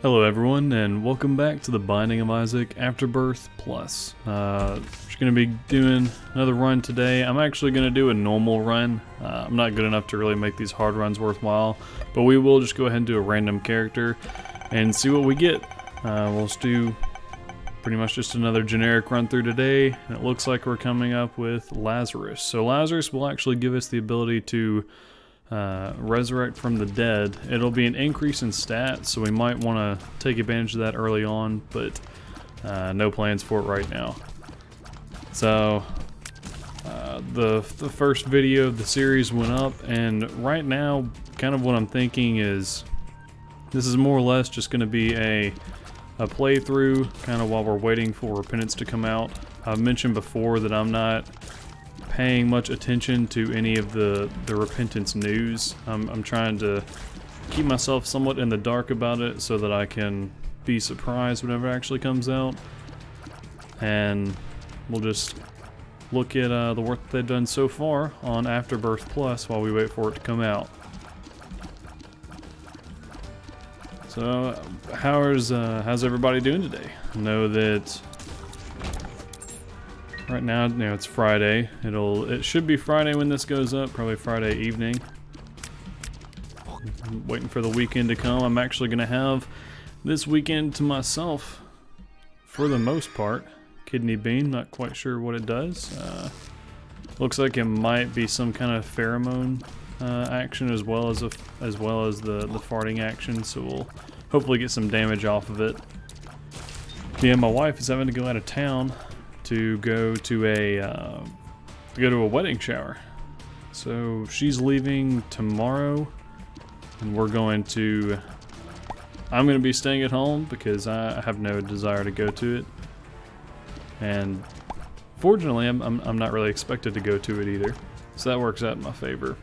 Hello everyone, and welcome back to the Binding of Isaac Afterbirth Plus. Just going to be doing another run today. I'm actually going to do a normal run. I'm not good enough to really make these hard runs worthwhile, but we will just go ahead and do a random character and see what we get. We'll just do pretty much just another generic run through today, and it looks like we're coming up with Lazarus. So Lazarus will actually give us the ability to resurrect from the dead. It'll be an increase in stats, so we might want to take advantage of that early on, but no plans for it right now. So the first video of the series went up, and right now kind of what I'm thinking is this is more or less just going to be a playthrough kind of while we're waiting for Repentance to come out. I've mentioned before that I'm not paying much attention to any of the Repentance news. I'm trying to keep myself somewhat in the dark about it so that I can be surprised whenever it actually comes out. And we'll just look at the work that they've done so far on Afterbirth Plus while we wait for it to come out. So how's everybody doing today? I know that right now, it's Friday. It should be Friday when this goes up, probably Friday evening. I'm waiting for the weekend to come. I'm actually gonna have this weekend to myself for the most part. Kidney bean, not quite sure what it does. Looks like it might be some kind of pheromone action as well as the farting action, so we'll hopefully get some damage off of it. Yeah, my wife is having to go out of town to go to a wedding shower. So she's leaving tomorrow, and I'm going to be staying at home because I have no desire to go to it. And fortunately, I'm not really expected to go to it either, so that works out in my favor.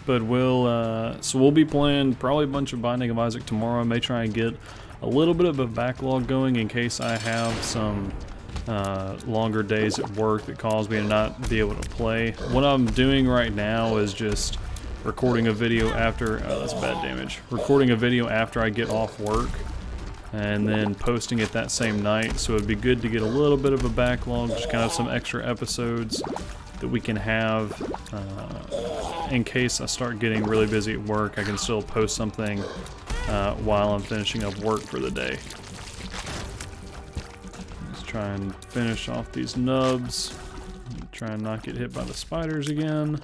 But we'll be playing probably a bunch of Binding of Isaac tomorrow. I may try and get a little bit of a backlog going in case I have some longer days at work that cause me to not be able to play. What I'm doing right now is just recording a video after, that's bad damage, recording a video after I get off work and then posting it that same night, so it'd be good to get a little bit of a backlog, just kind of some extra episodes that we can have in case I start getting really busy at work. I can still post something while I'm finishing up work for the day. Try and finish off these nubs. Try and not get hit by the spiders again.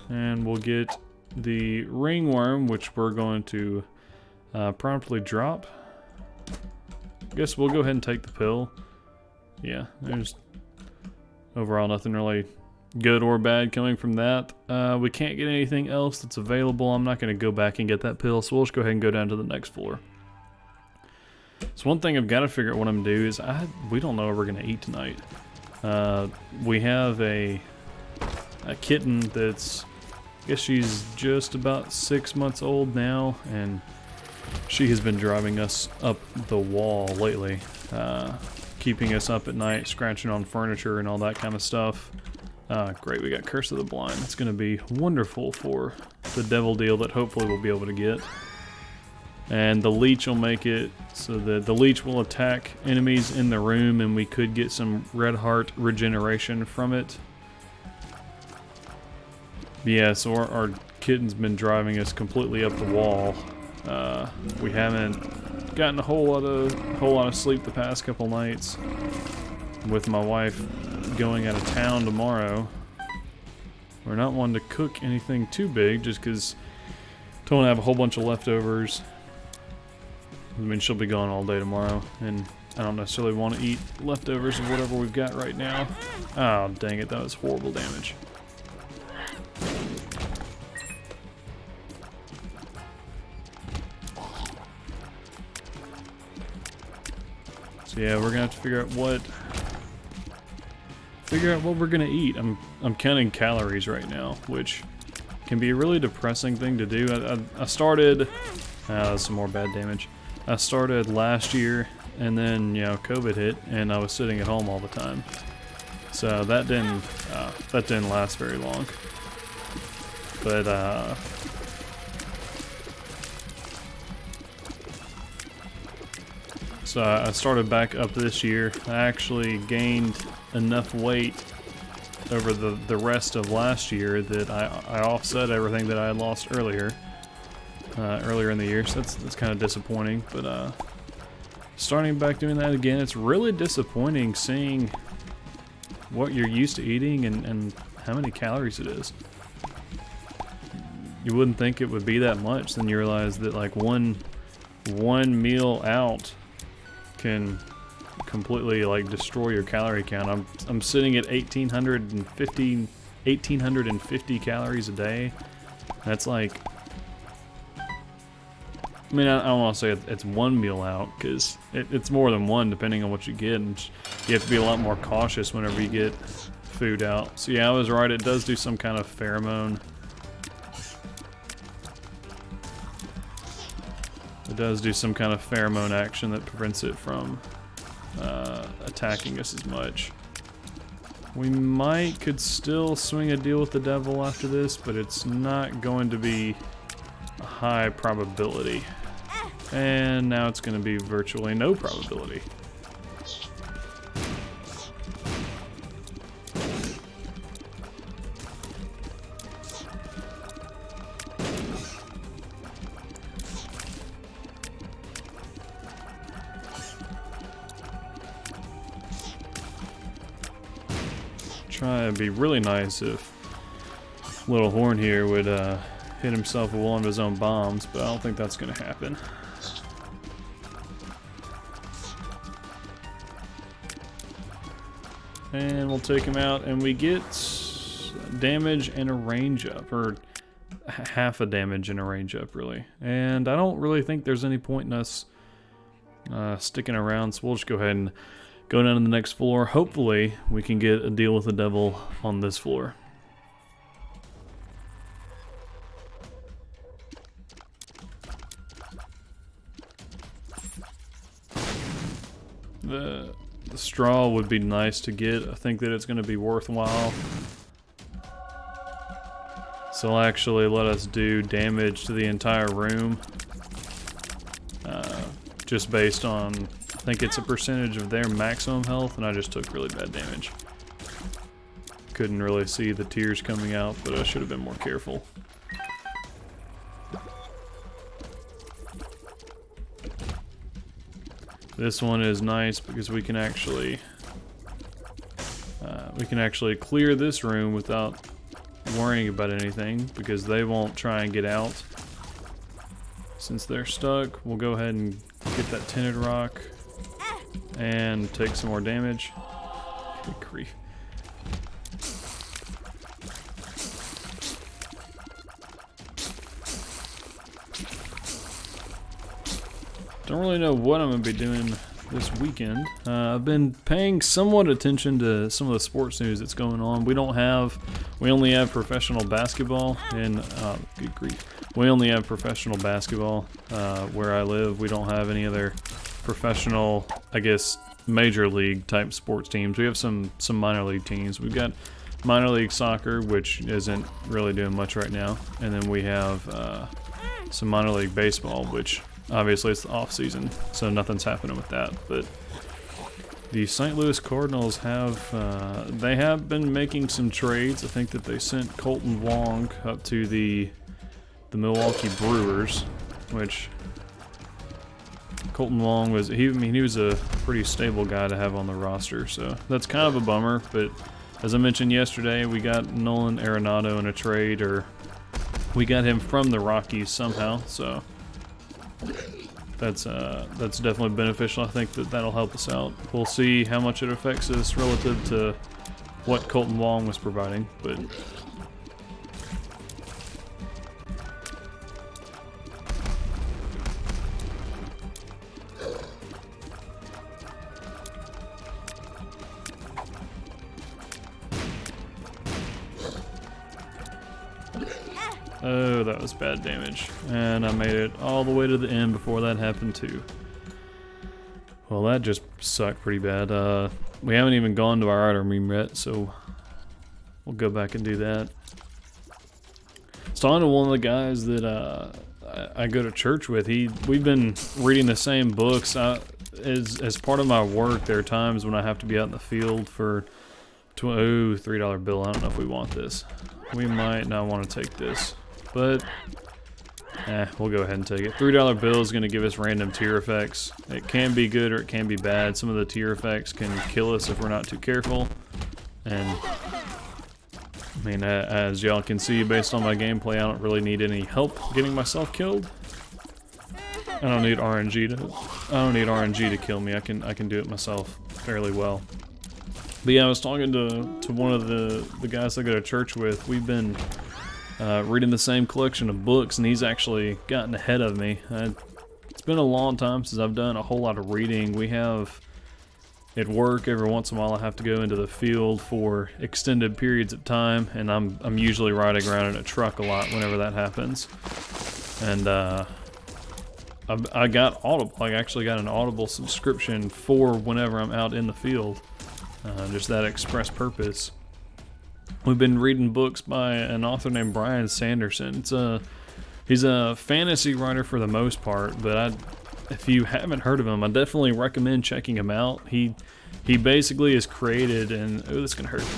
And we'll get the ringworm, which we're going to promptly drop. I guess we'll go ahead and take the pill. Yeah, there's overall nothing really good or bad coming from that. We can't get anything else that's available. I'm not going to go back and get that pill, so we'll just go ahead and go down to the next floor. So one thing I've got to figure out what I'm going to do is we don't know what we're going to eat tonight. We have a kitten that's, I guess she's just about 6 months old now, and she has been driving us up the wall lately, keeping us up at night, scratching on furniture and all that kind of stuff. Great, we got Curse of the Blind. It's going to be wonderful for the devil deal that hopefully we'll be able to get. And the leech will make it so that the leech will attack enemies in the room, and we could get some red heart regeneration from it. Yeah, so our kitten's been driving us completely up the wall. We haven't gotten a whole lot of sleep the past couple nights. With my wife going out of town tomorrow, we're not wanting to cook anything too big just because don't want to have a whole bunch of leftovers. I mean, she'll be gone all day tomorrow, and I don't necessarily want to eat leftovers of whatever we've got right now. Oh, dang it, that was horrible damage. So yeah, we're gonna have to figure out what we're gonna eat. I'm counting calories right now, which can be a really depressing thing to do. I started some more bad damage. I started last year, and then COVID hit, and I was sitting at home all the time. So that didn't last very long. But so I started back up this year. I actually gained enough weight over the rest of last year that I offset everything that I had lost earlier in the year. So that's kind of disappointing. But starting back doing that again, it's really disappointing seeing what you're used to eating and how many calories it is. You wouldn't think it would be that much, then you realize that like one meal out can completely like destroy your calorie count. I'm sitting at 1850 calories a day. That's like, I mean, I don't want to say it's one meal out, because it's more than one depending on what you get, and you have to be a lot more cautious whenever you get food out. So yeah, I was right, it does do some kind of pheromone. It does do some kind of pheromone action that prevents it from attacking us as much. We could still swing a deal with the devil after this, but it's not going to be a high probability. And now it's going to be virtually no probability. It'd be really nice if Little Horn here would hit himself with one of his own bombs, but I don't think that's going to happen. And we'll take him out, and we get damage and a range up, or half a damage and a range up, really. And I don't really think there's any point in us sticking around, so we'll just go ahead and go down to the next floor. Hopefully, we can get a deal with the devil on this floor. The straw would be nice to get. I think that it's going to be worthwhile. So it'll actually let us do damage to the entire room. Just based on, I think it's a percentage of their maximum health, and I just took really bad damage. Couldn't really see the tears coming out, but I should have been more careful. This one is nice because we can actually clear this room without worrying about anything, because they won't try and get out. Since they're stuck, we'll go ahead and get that tinted rock and take some more damage. Good grief. Don't really know what I'm going to be doing this weekend. I've been paying somewhat attention to some of the sports news that's going on. We only have professional basketball, and good grief. We only have professional basketball where I live. We don't have any other professional, I guess, major league type sports teams. We have some minor league teams. We've got minor league soccer, which isn't really doing much right now, and then we have some minor league baseball, which obviously it's the off season, so nothing's happening with that. But the St. Louis Cardinals have been making some trades. I think that they sent Colton Wong up to the Milwaukee Brewers, which Colton Wong was he was a pretty stable guy to have on the roster, so that's kind of a bummer. But as I mentioned yesterday, we got Nolan Arenado in a trade, or we got him from the Rockies somehow, so that's definitely beneficial. I think that'll help us out. We'll see how much it affects us relative to what Colton Wong was providing, but oh, that was bad damage. And I made it all the way to the end before that happened too. Well, that just sucked pretty bad. We haven't even gone to our item room yet, so we'll go back and do that. talking to one of the guys that I go to church with. We've been reading the same books. As part of my work, there are times when I have to be out in the field for $3 bill. I don't know if we want this. We might not want to take this, but we'll go ahead and take it. $3 bill is going to give us random tier effects. It can be good or it can be bad. Some of the tier effects can kill us if we're not too careful. And I mean, as y'all can see, based on my gameplay, I don't really need any help getting myself killed. I don't need RNG to kill me. I can do it myself fairly well. But yeah, I was talking to one of the guys I go to church with. We've been reading the same collection of books, and he's actually gotten ahead of me. It's been a long time since I've done a whole lot of reading. We have at work, every once in a while I have to go into the field for extended periods of time, and I'm usually riding around in a truck a lot whenever that happens. And I got Audible. I actually got an Audible subscription for whenever I'm out in the field. Just that express purpose. We've been reading books by an author named Brian Sanderson. He's a fantasy writer for the most part, but if you haven't heard of him, I definitely recommend checking him out. He basically has created,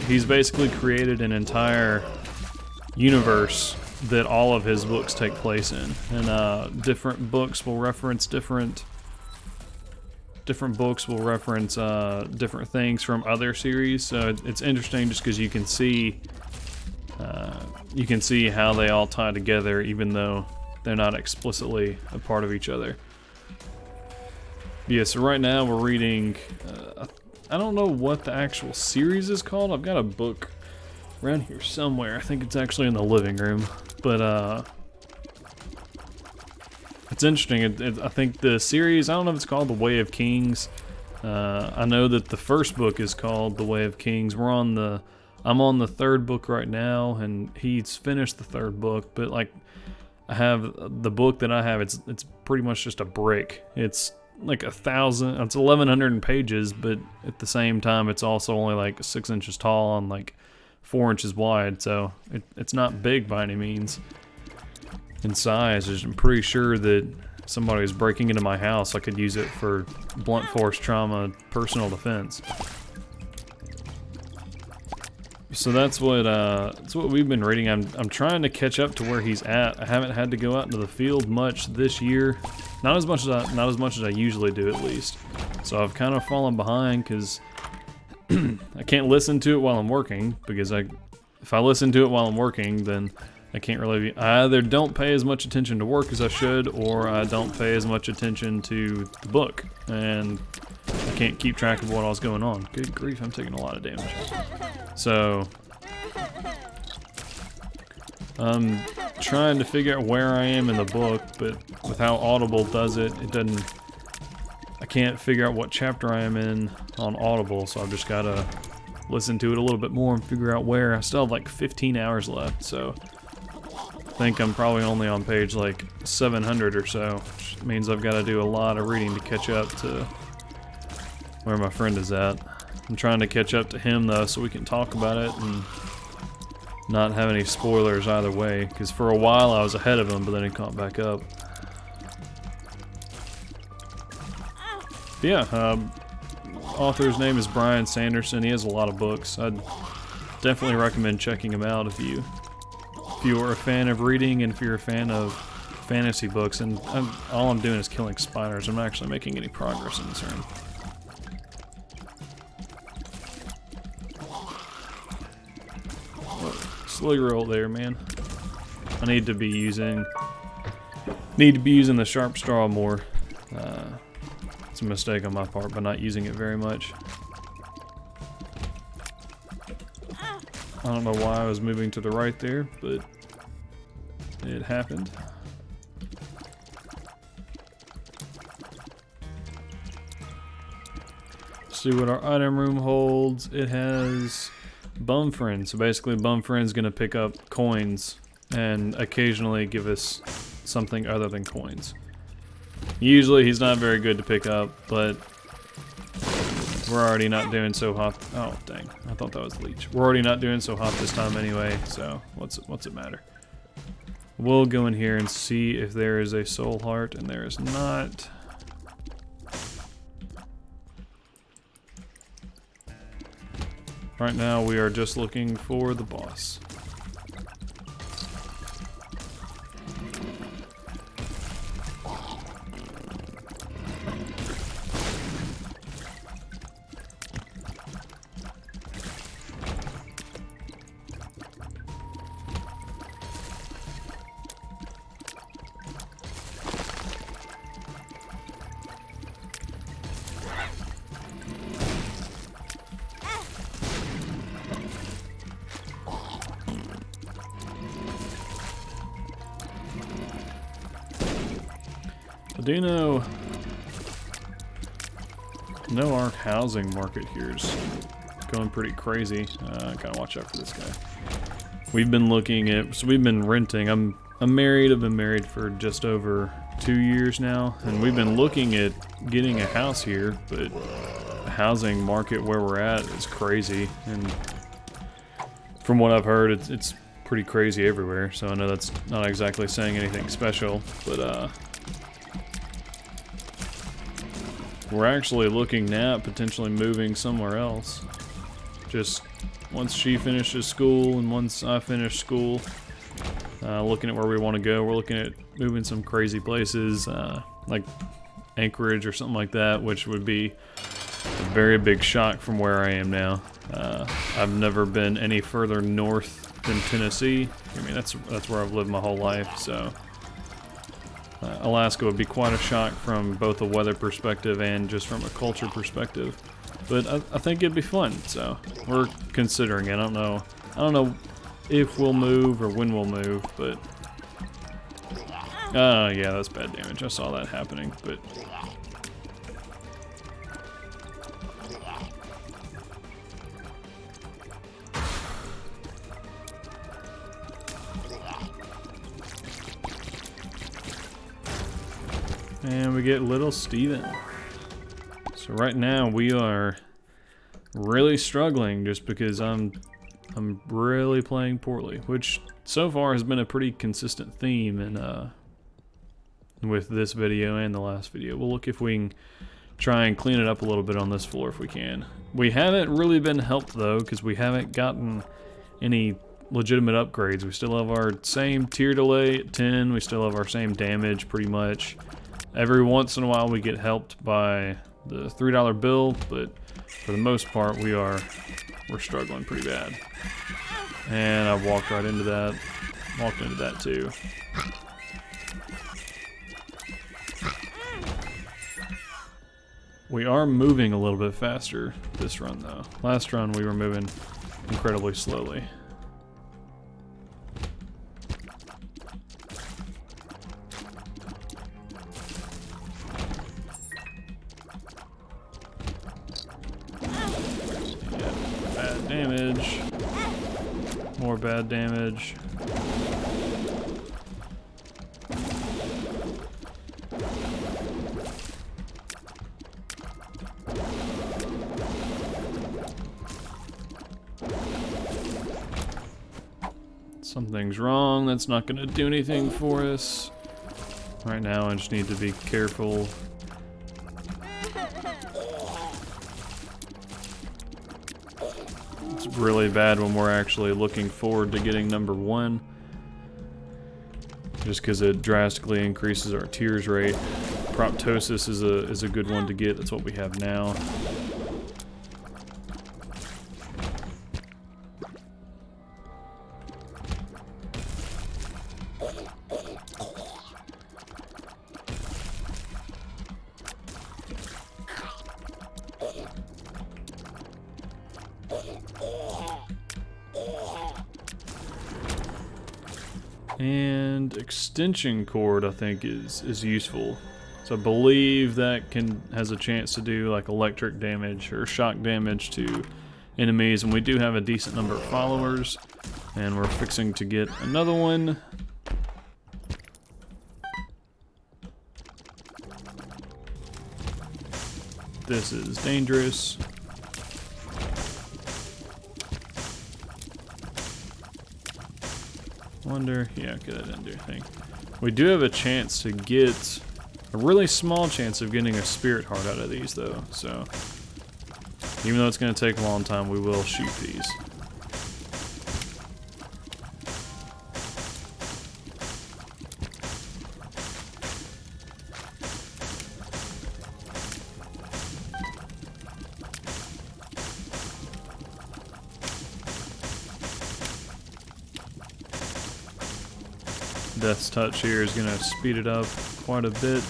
he's basically created an entire universe that all of his books take place in, and different books will reference different books will reference different things from other series. So it's interesting just because you can see how they all tie together, even though they're not explicitly a part of each other. Yeah, so right now we're reading, I don't know what the actual series is called. I've got a book around here somewhere. I think it's actually in the living room, but it's interesting. I think the series, I don't know if it's called The Way of Kings. I know that the first book is called The Way of Kings. I'm on the third book right now, and he's finished the third book, but like I have the book that I have, it's pretty much just a brick. It's like 1,100 pages, but at the same time it's also only like 6 inches tall and like 4 inches wide, so it's not big by any means in size. I'm pretty sure that if somebody was breaking into my house, I could use it for blunt force trauma, personal defense. So that's what we've been reading. I'm trying to catch up to where he's at. I haven't had to go out into the field much this year, not as much as I usually do, at least. So I've kind of fallen behind because I can't listen to it while I'm working, because if I listen to it while I'm working, then I can't really I either don't pay as much attention to work as I should, or I don't pay as much attention to the book, and I can't keep track of what all's going on. Good grief, I'm taking a lot of damage. So I'm trying to figure out where I am in the book, but with how Audible does it, I can't figure out what chapter I am in on Audible, so I've just gotta listen to it a little bit more and figure out where. I still have like 15 hours left, so I think I'm probably only on page like 700 or so, which means I've got to do a lot of reading to catch up to where my friend is at. I'm trying to catch up to him though, so we can talk about it and not have any spoilers either way, because for a while I was ahead of him, but then he caught back up. But yeah, author's name is Brian Sanderson. He has a lot of books. I'd definitely recommend checking him out if you are a fan of reading and if you're a fan of fantasy books. And all I'm doing is killing spiders. I'm not actually making any progress in this room. Slow roll there, man. I need to be using the sharp straw more. It's a mistake on my part by not using it very much. I don't know why I was moving to the right there, but it happened. See what our item room holds. It has Bum Friend. So basically Bum Friend's gonna pick up coins and occasionally give us something other than coins. Usually he's not very good to pick up, but we're already not doing so hot. Oh dang, I thought that was Leech. We're already not doing so hot this time anyway, so what's it matter? We'll go in here and see if there is a soul heart, and there is not. Right now we are just looking for the boss. I do know our housing market here is going pretty crazy. Gotta watch out for this guy. We've been looking at, so we've been renting. I'm married. I've been married for just over 2 years now, and we've been looking at getting a house here, but the housing market where we're at is crazy, and from what I've heard, it's pretty crazy everywhere. So I know that's not exactly saying anything special, but we're actually looking now at potentially moving somewhere else. Just once she finishes school and once I finish school, looking at where we want to go. We're looking at moving some crazy places, like Anchorage or something like that, which would be a very big shock from where I am now. I've never been any further north than Tennessee. I mean, that's where I've lived my whole life, so Alaska would be quite a shock from both a weather perspective and just from a culture perspective. But I think it'd be fun, so we're considering it. I don't know if we'll move or when we'll move, but yeah, that's bad damage. I saw that happening, but and we get little Steven. So right now we are really struggling just because I'm really playing poorly, which so far has been a pretty consistent theme in with this video and the last video. We'll look if we can try and clean it up a little bit on this floor if we can. We haven't really been helped though, because we haven't gotten any legitimate upgrades. We still have our same tier delay at 10. We still have our same damage pretty much. Every once in a while we get helped by the $3 bill, but for the most part we're struggling pretty bad. And I walked right into that. Walked into that too. We are moving a little bit faster this run though. Last run we were moving incredibly slowly. Bad damage. More bad damage. Something's wrong. That's not going to do anything for us. Right now I just need to be careful. It's really bad when we're actually looking forward to getting number 1. Just because it drastically increases our tears rate. Proptosis is a good one to get. That's what we have now. And extension cord I think is useful. So I believe that has a chance to do like electric damage or shock damage to enemies, and we do have a decent number of followers, and we're fixing to get another one. This is dangerous. wonder. Yeah, okay, that didn't do anything. We do have a chance to get a really small chance of getting a spirit heart out of these, though. So, even though it's going to take a long time, we will shoot these. Death's Touch here is going to speed it up quite a bit.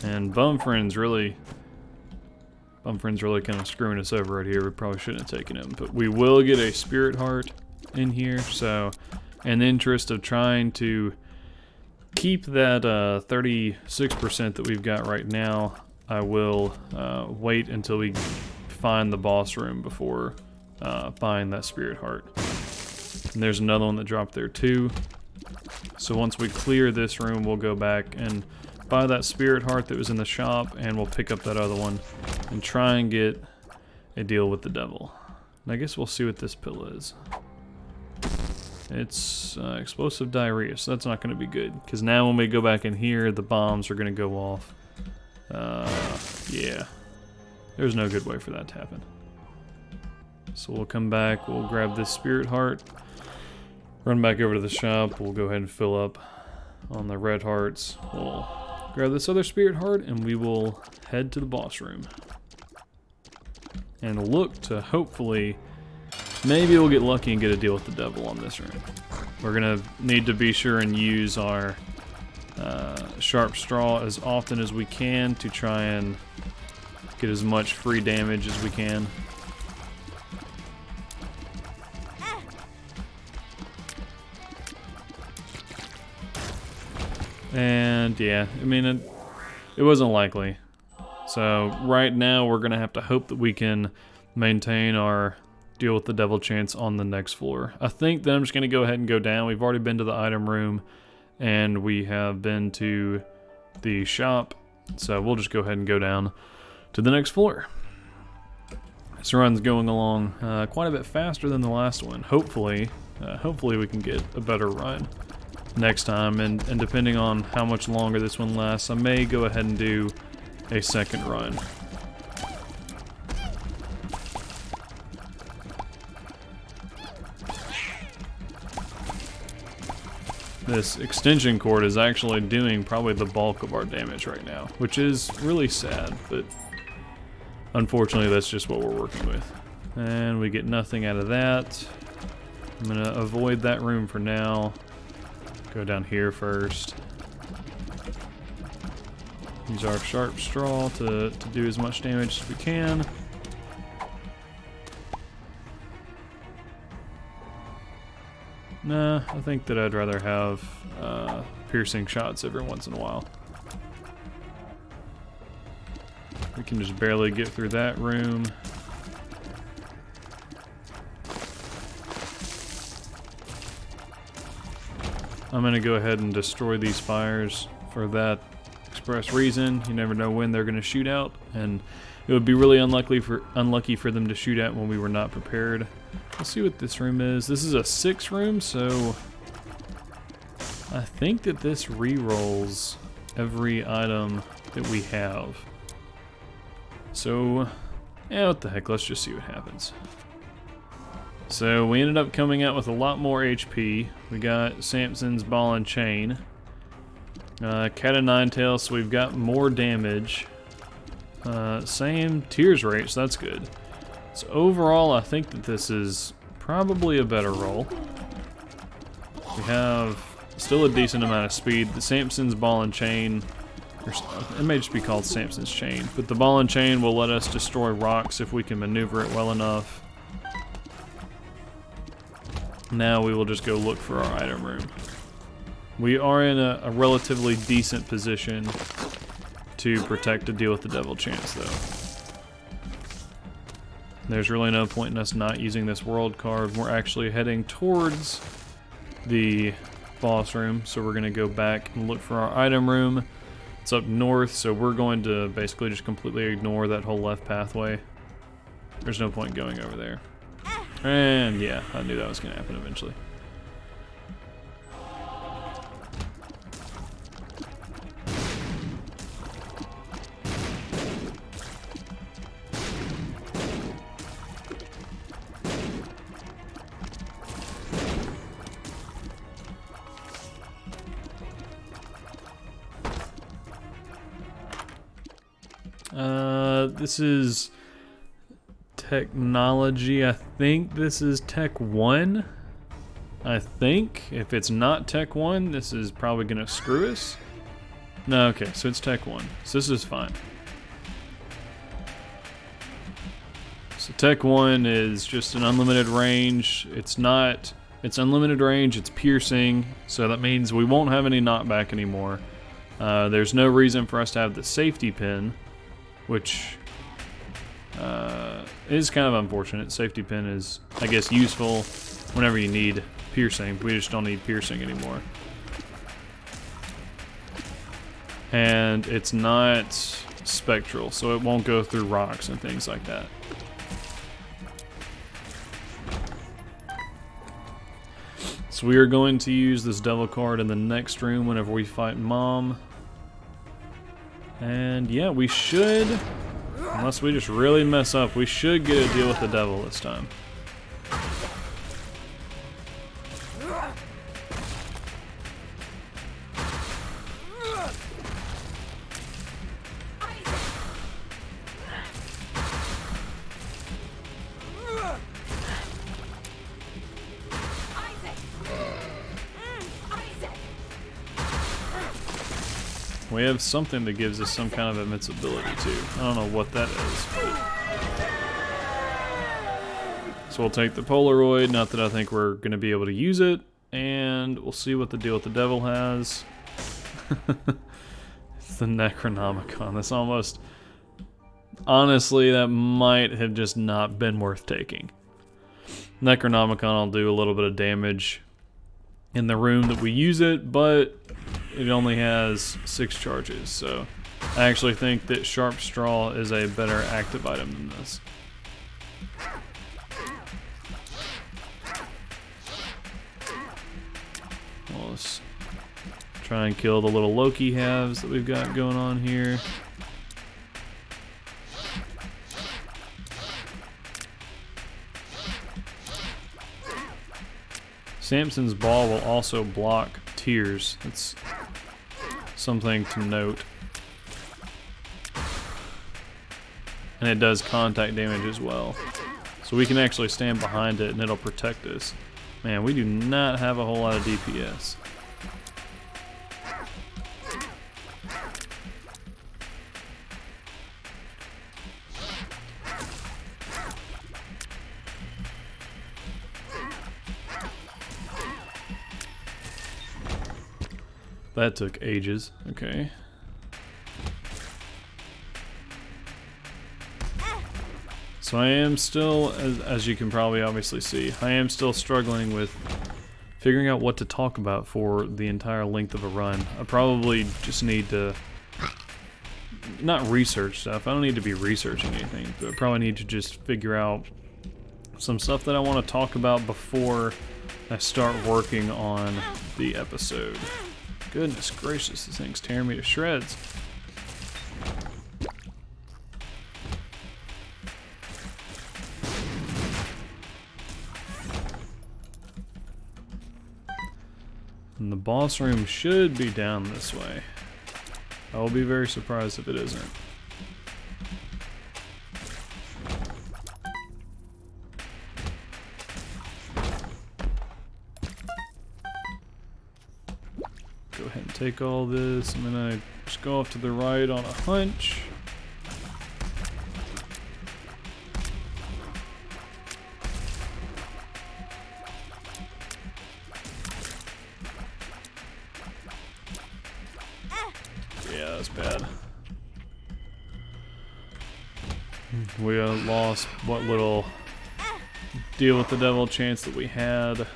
And Bumfriend's really kind of screwing us over right here. We probably shouldn't have taken him, but we will get a spirit heart in here. So, in the interest of trying to keep that 36% that we've got right now, I will wait until we find the boss room before buying that spirit heart. And there's another one that dropped there too. So once we clear this room, we'll go back and buy that spirit heart that was in the shop, and we'll pick up that other one and try and get a deal with the devil. And I guess we'll see what this pill is. It's explosive diarrhea, so that's not going to be good, because now when we go back in here, the bombs are going to go off. Yeah. There's no good way for that to happen. So we'll come back, we'll grab this spirit heart, run back over to the shop, we'll go ahead and fill up on the red hearts. We'll grab this other spirit heart and we will head to the boss room. And look to hopefully, maybe we'll get lucky and get a deal with the devil on this room. We're gonna need to be sure and use our sharp straw as often as we can to try and get as much free damage as we can. And yeah, I mean, it wasn't likely. So right now we're gonna have to hope that we can maintain our deal with the devil chance on the next floor. I think that I'm just gonna go ahead and go down. We've already been to the item room and we have been to the shop. So we'll just go ahead and go down to the next floor. This run's going along quite a bit faster than the last one. Hopefully we can get a better run next time, and depending on how much longer this one lasts, I may go ahead and do a second run. This extension cord is actually doing probably the bulk of our damage right now, which is really sad, but unfortunately that's just what we're working with. And we get nothing out of that. I'm gonna avoid that room for now. Go down here first. Use our sharp straw to do as much damage as we can. Nah, I think that I'd rather have piercing shots every once in a while. We can just barely get through that room. I'm gonna go ahead and destroy these fires for that express reason. You never know when they're gonna shoot out, and it would be really unlucky for them to shoot out when we were not prepared. Let's see what this room is. This is a 6 room, so I think that this re-rolls every item that we have. So, yeah, what the heck, let's just see what happens. So we ended up coming out with a lot more HP. We got Samson's ball and chain. Cat of Nine Tails, so we've got more damage. Same tears rate, so that's good. So overall, I think that this is probably a better roll. We have still a decent amount of speed. The Samson's ball and chain, or it may just be called Samson's chain, but the ball and chain will let us destroy rocks if we can maneuver it well enough. Now we will just go look for our item room. We are in a relatively decent position to protect a deal with the devil chance, though. There's really no point in us not using this world card. We're actually heading towards the boss room, so we're going to go back and look for our item room. It's up north, so we're going to basically just completely ignore that whole left pathway. there's no point going over there. And yeah, I knew that was going to happen eventually. This is technology. I think this is Tech 1. I think. If it's not Tech 1, this is probably going to screw us. No, okay, so it's Tech 1. So this is fine. So Tech 1 is just an unlimited range. It's unlimited range, it's piercing, so that means we won't have any knockback anymore. There's no reason for us to have the safety pin, which is kind of unfortunate. Safety pin is, I guess, useful whenever you need piercing. We just don't need piercing anymore. And it's not spectral, so it won't go through rocks and things like that. So we are going to use this devil card in the next room whenever we fight Mom. And yeah, we should, unless we just really mess up, we should get a deal with the devil this time. We have something that gives us some kind of invincibility too. I don't know what that is. So we'll take the Polaroid, not that I think we're going to be able to use it, and we'll see what the deal with the devil has. It's the Necronomicon. That's almost... Honestly, that might have just not been worth taking. Necronomicon will do a little bit of damage in the room that we use it, but it only has 6 charges, so I actually think that Sharp Straw is a better active item than this. Well, let's try and kill the little Loki halves that we've got going on here. Samson's Ball will also block tears. It's something to note. And it does contact damage as well. So we can actually stand behind it and it'll protect us. Man, we do not have a whole lot of DPS. That took ages. Okay. So I am still, as you can probably obviously see, I am still struggling with figuring out what to talk about for the entire length of a run. I probably just need to not research stuff. I don't need to be researching anything, but I probably need to just figure out some stuff that I want to talk about before I start working on the episode. Goodness gracious, this thing's tearing me to shreds. And the boss room should be down this way. I will be very surprised if it isn't. Go ahead and take all this. I'm gonna just go off to the right on a hunch. Yeah, that's bad. We lost what little deal with the devil chance that we had.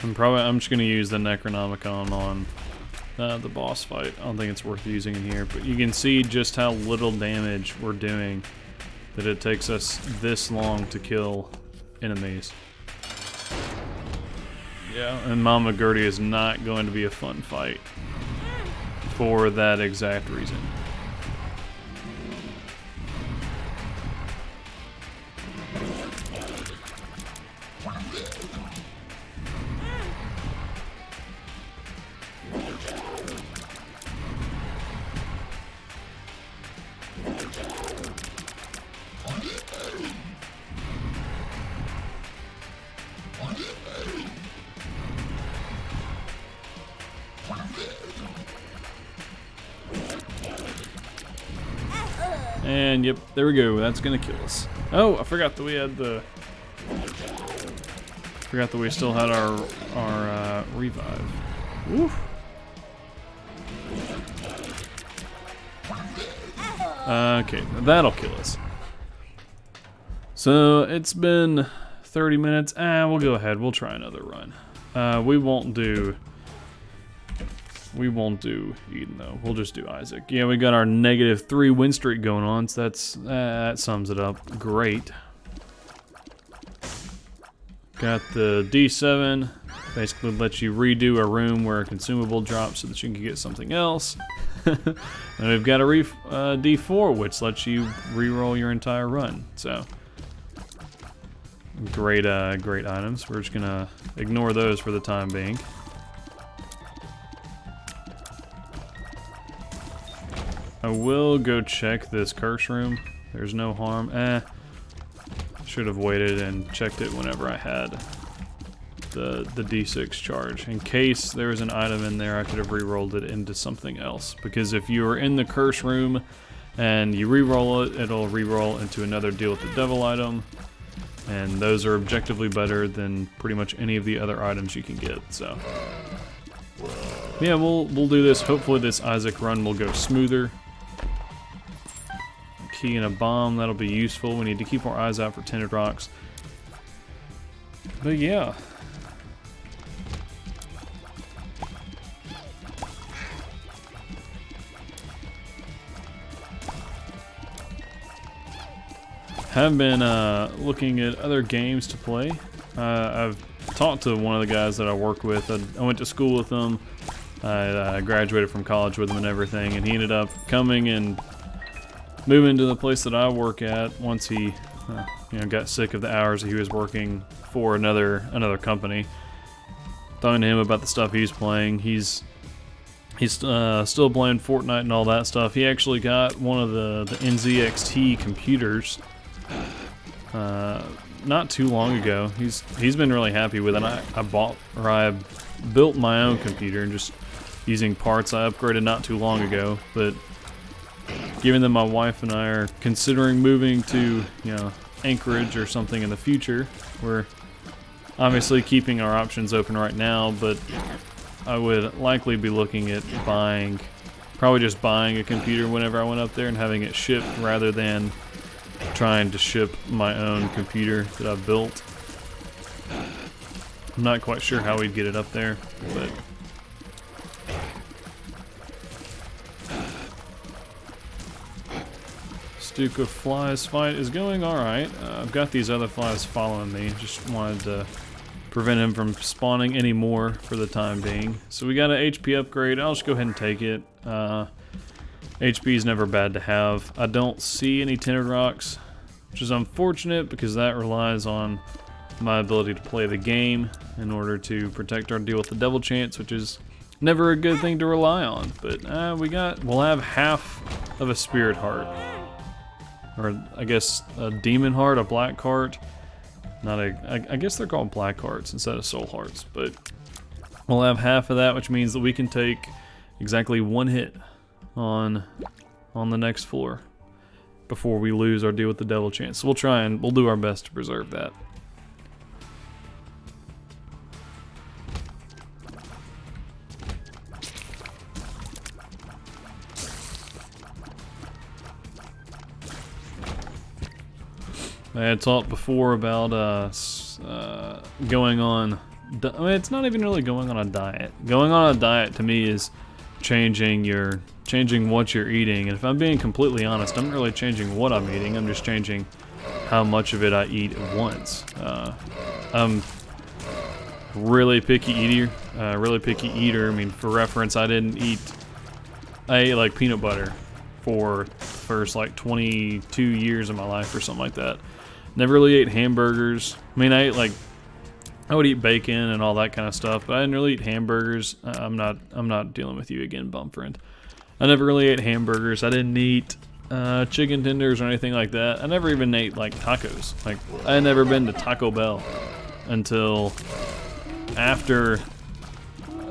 I'm just gonna use the Necronomicon on the boss fight. I don't think it's worth using in here, but you can see just how little damage we're doing, that it takes us this long to kill enemies. Yeah, and Mama Gertie is not going to be a fun fight for that exact reason. And yep, there we go. That's gonna kill us. Oh, I forgot that we had the. Forgot that we still had our revive. Woof. Okay, that'll kill us. So it's been 30 minutes. We'll go ahead. We'll try another run. We won't do Eden though. We'll just do Isaac. Yeah, we got our -3 win streak going on, so that sums it up great. Got the D7, basically lets you redo a room where a consumable drops so that you can get something else. And we've got a D4, which lets you re-roll your entire run. So great items. We're just gonna ignore those for the time being. I will go check this curse room. There's no harm. Should have waited and checked it whenever I had the D6 charge. In case there was an item in there, I could have re-rolled it into something else. Because if you are in the curse room and you re-roll it, it'll re-roll into another deal with the devil item. And those are objectively better than pretty much any of the other items you can get. So yeah, we'll do this. Hopefully this Isaac run will go smoother. Key and a bomb, that'll be useful. We need to keep our eyes out for tinted rocks. But yeah. Have been looking at other games to play. I've talked to one of the guys that I work with. I went to school with him. I graduated from college with him and everything, and he ended up coming and moving to the place that I work at once he got sick of the hours that he was working for another company. Talking to him about the stuff he's playing. He's still playing Fortnite and all that stuff. He actually got one of the NZXT computers not too long ago. He's been really happy with it. I built my own computer and just using parts I upgraded not too long ago, but given that my wife and I are considering moving to, Anchorage or something in the future, we're obviously keeping our options open right now, but I would likely be looking at probably just buying a computer whenever I went up there and having it shipped rather than trying to ship my own computer that I've built. I'm not quite sure how we'd get it up there, but Duke of Flies fight is going alright. I've got these other flies following me. Just wanted to prevent him from spawning any more for the time being. So we got an HP upgrade. I'll just go ahead and take it. HP is never bad to have. I don't see any tinted rocks, which is unfortunate because that relies on my ability to play the game in order to protect our deal with the devil chance, which is never a good thing to rely on. But we'll have half of a spirit heart. Or I guess a demon heart, a black heart. I guess they're called black hearts instead of soul hearts. But we'll have half of that, which means that we can take exactly one hit on the next floor before we lose our deal with the devil chance. So we'll do our best to preserve that. I had talked before about going on I mean, it's not even really going on a diet. Going on a diet to me is changing what you're eating. And if I'm being completely honest, I'm not really changing what I'm eating. I'm just changing how much of it I eat at once. I'm really picky eater. I mean, for reference, I ate like peanut butter for the first like 22 years of my life or something like that. Never really ate hamburgers. I mean, I would eat bacon and all that kind of stuff, but I didn't really eat hamburgers. I'm not dealing with you again, bum friend. I never really ate hamburgers. I didn't eat chicken tenders or anything like that. I never even ate like tacos. Like, I had never been to Taco Bell until after,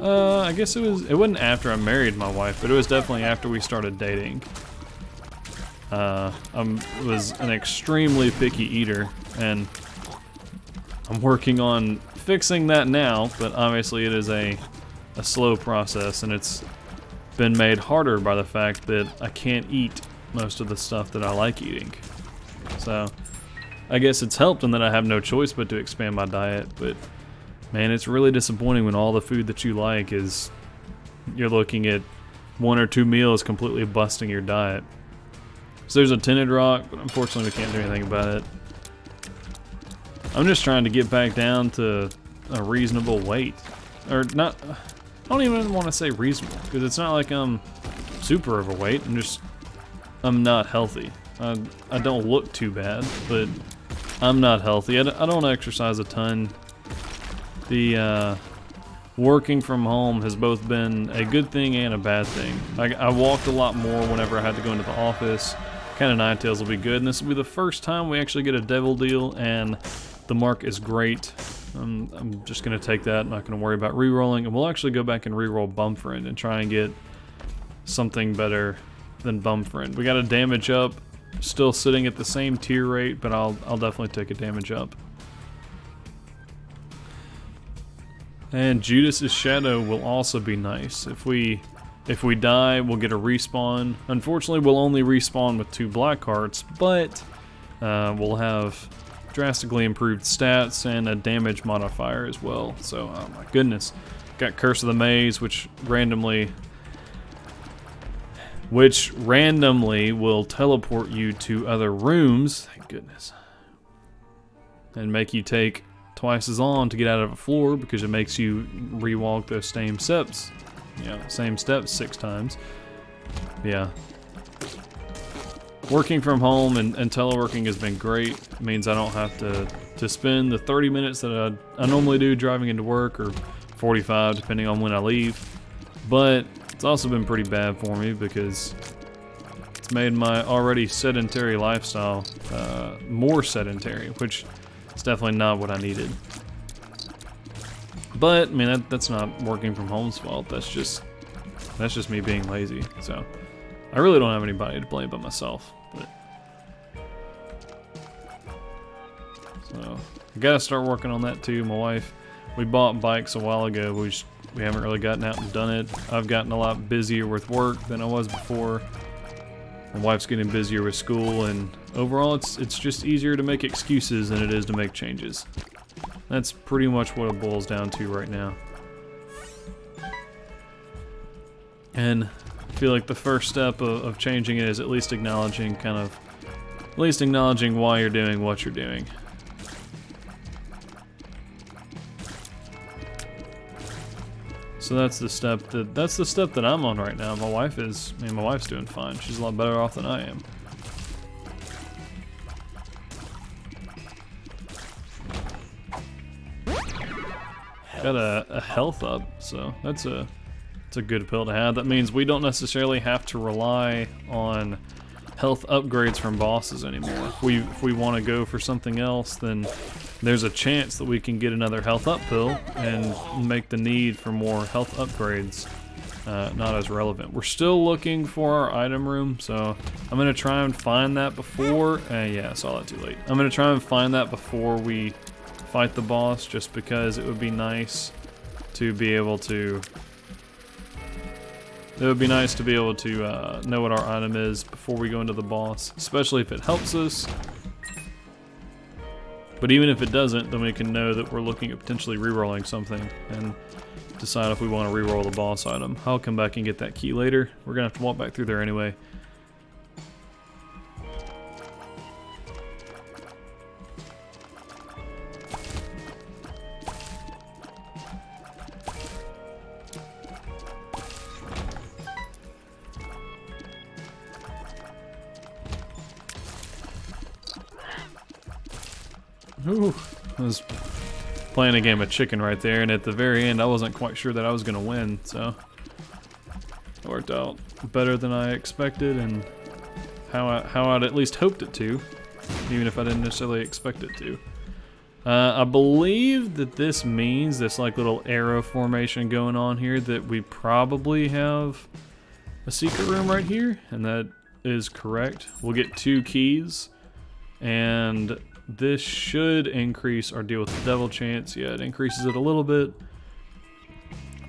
I guess it wasn't after I married my wife, but it was definitely after we started dating. I was an extremely picky eater, and I'm working on fixing that now, but obviously it is a slow process, and it's been made harder by the fact that I can't eat most of the stuff that I like eating. So I guess it's helped in that I have no choice but to expand my diet, but man, it's really disappointing when all the food that you like is, you're looking at 1 or 2 meals completely busting your diet. So there's a tinted rock, but unfortunately we can't do anything about it. I'm just trying to get back down to a reasonable weight. Or not, I don't even want to say reasonable, because it's not like I'm super overweight. I'm not healthy. I don't look too bad, but I'm not healthy. I don't exercise a ton. The working from home has both been a good thing and a bad thing. I walked a lot more whenever I had to go into the office. Kind of nine tails will be good, and this will be the first time we actually get a devil deal, and the mark is great. I'm just going to take that, not going to worry about re-rolling, and we'll actually go back and re-roll Bumfriend and try and get something better than Bumfriend. We got a damage up, still sitting at the same tier rate, but I'll definitely take a damage up. And Judas's Shadow will also be nice. If we die, we'll get a respawn. Unfortunately, we'll only respawn with 2 black hearts, but we'll have drastically improved stats and a damage modifier as well. So, oh my goodness. Got Curse of the Maze, which randomly will teleport you to other rooms. Thank goodness. And make you take twice as long to get out of a floor because it makes you rewalk those same steps. Yeah, same steps 6 times. Yeah. Working from home and teleworking has been great. It means I don't have to spend the 30 minutes that I normally do driving into work, or 45 depending on when I leave. But it's also been pretty bad for me because it's made my already sedentary lifestyle more sedentary, which is definitely not what I needed. But I mean, that's not working from home's fault. That's just me being lazy. So I really don't have anybody to blame but myself. But so I gotta start working on that too. My wife, we bought bikes a while ago. We haven't really gotten out and done it. I've gotten a lot busier with work than I was before. My wife's getting busier with school, and overall it's just easier to make excuses than it is to make changes. That's pretty much what it boils down to right now. And I feel like the first step of changing it is at least acknowledging why you're doing what you're doing. So that's the step that I'm on right now. My wife's doing fine. She's a lot better off than I am. Got a health up, so it's a good pill to have. That means we don't necessarily have to rely on health upgrades from bosses anymore. If we want to go for something else, then there's a chance that we can get another health up pill and make the need for more health upgrades not as relevant. We're still looking for our item room, so I'm gonna try and find that before. Yeah, I saw that too late. I'm gonna try and find that before we fight the boss, just because it would be nice to be able to. It would be nice to be able to know what our item is before we go into the boss, especially if it helps us. But even if it doesn't, then we can know that we're looking at potentially rerolling something and decide if we want to reroll the boss item. I'll come back and get that key later. We're gonna have to walk back through there anyway. Ooh, I was playing a game of chicken right there, and at the very end I wasn't quite sure that I was gonna win, so it worked out better than I expected and how I'd at least hoped it to, even if I didn't necessarily expect it to. I believe that this means this like little arrow formation going on here that we probably have a secret room right here, and that is correct. We'll get 2 keys, and this should increase our deal with the devil chance. Yeah, it increases it a little bit.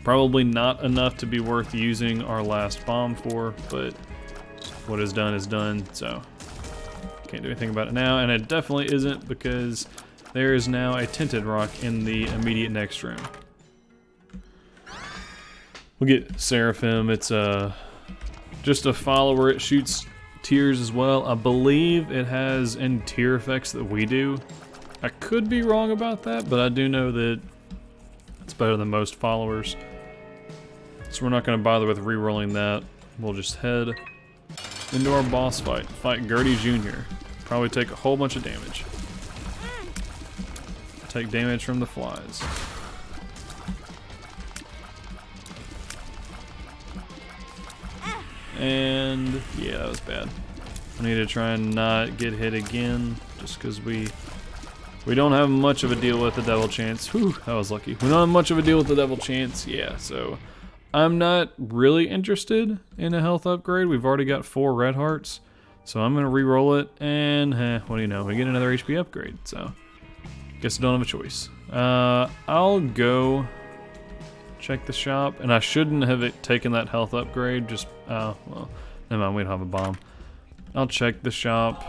Probably not enough to be worth using our last bomb for, but what is done, so can't do anything about it now. And it definitely isn't, because there is now a tinted rock in the immediate next room. We'll get Seraphim. It's just a follower. It shoots tears as well. I believe it has any tear effects that we do. I could be wrong about that, but I do know that it's better than most followers. So we're not going to bother with re-rolling that. We'll just head into our boss fight. Fight Gertie Jr. Probably take a whole bunch of damage. Take damage from the flies. And yeah, that was bad. I need to try and not get hit again, just because we don't have much of a deal with the devil chance. Whew, that was lucky. We don't have much of a deal with the devil chance, yeah, so I'm not really interested in a health upgrade. We've already got 4 red hearts, so I'm gonna re-roll it, and what do you know, we get another HP upgrade, so guess I don't have a choice. I'll go check the shop, and I shouldn't have taken that health upgrade, just, well, never mind, we don't have a bomb. I'll check the shop.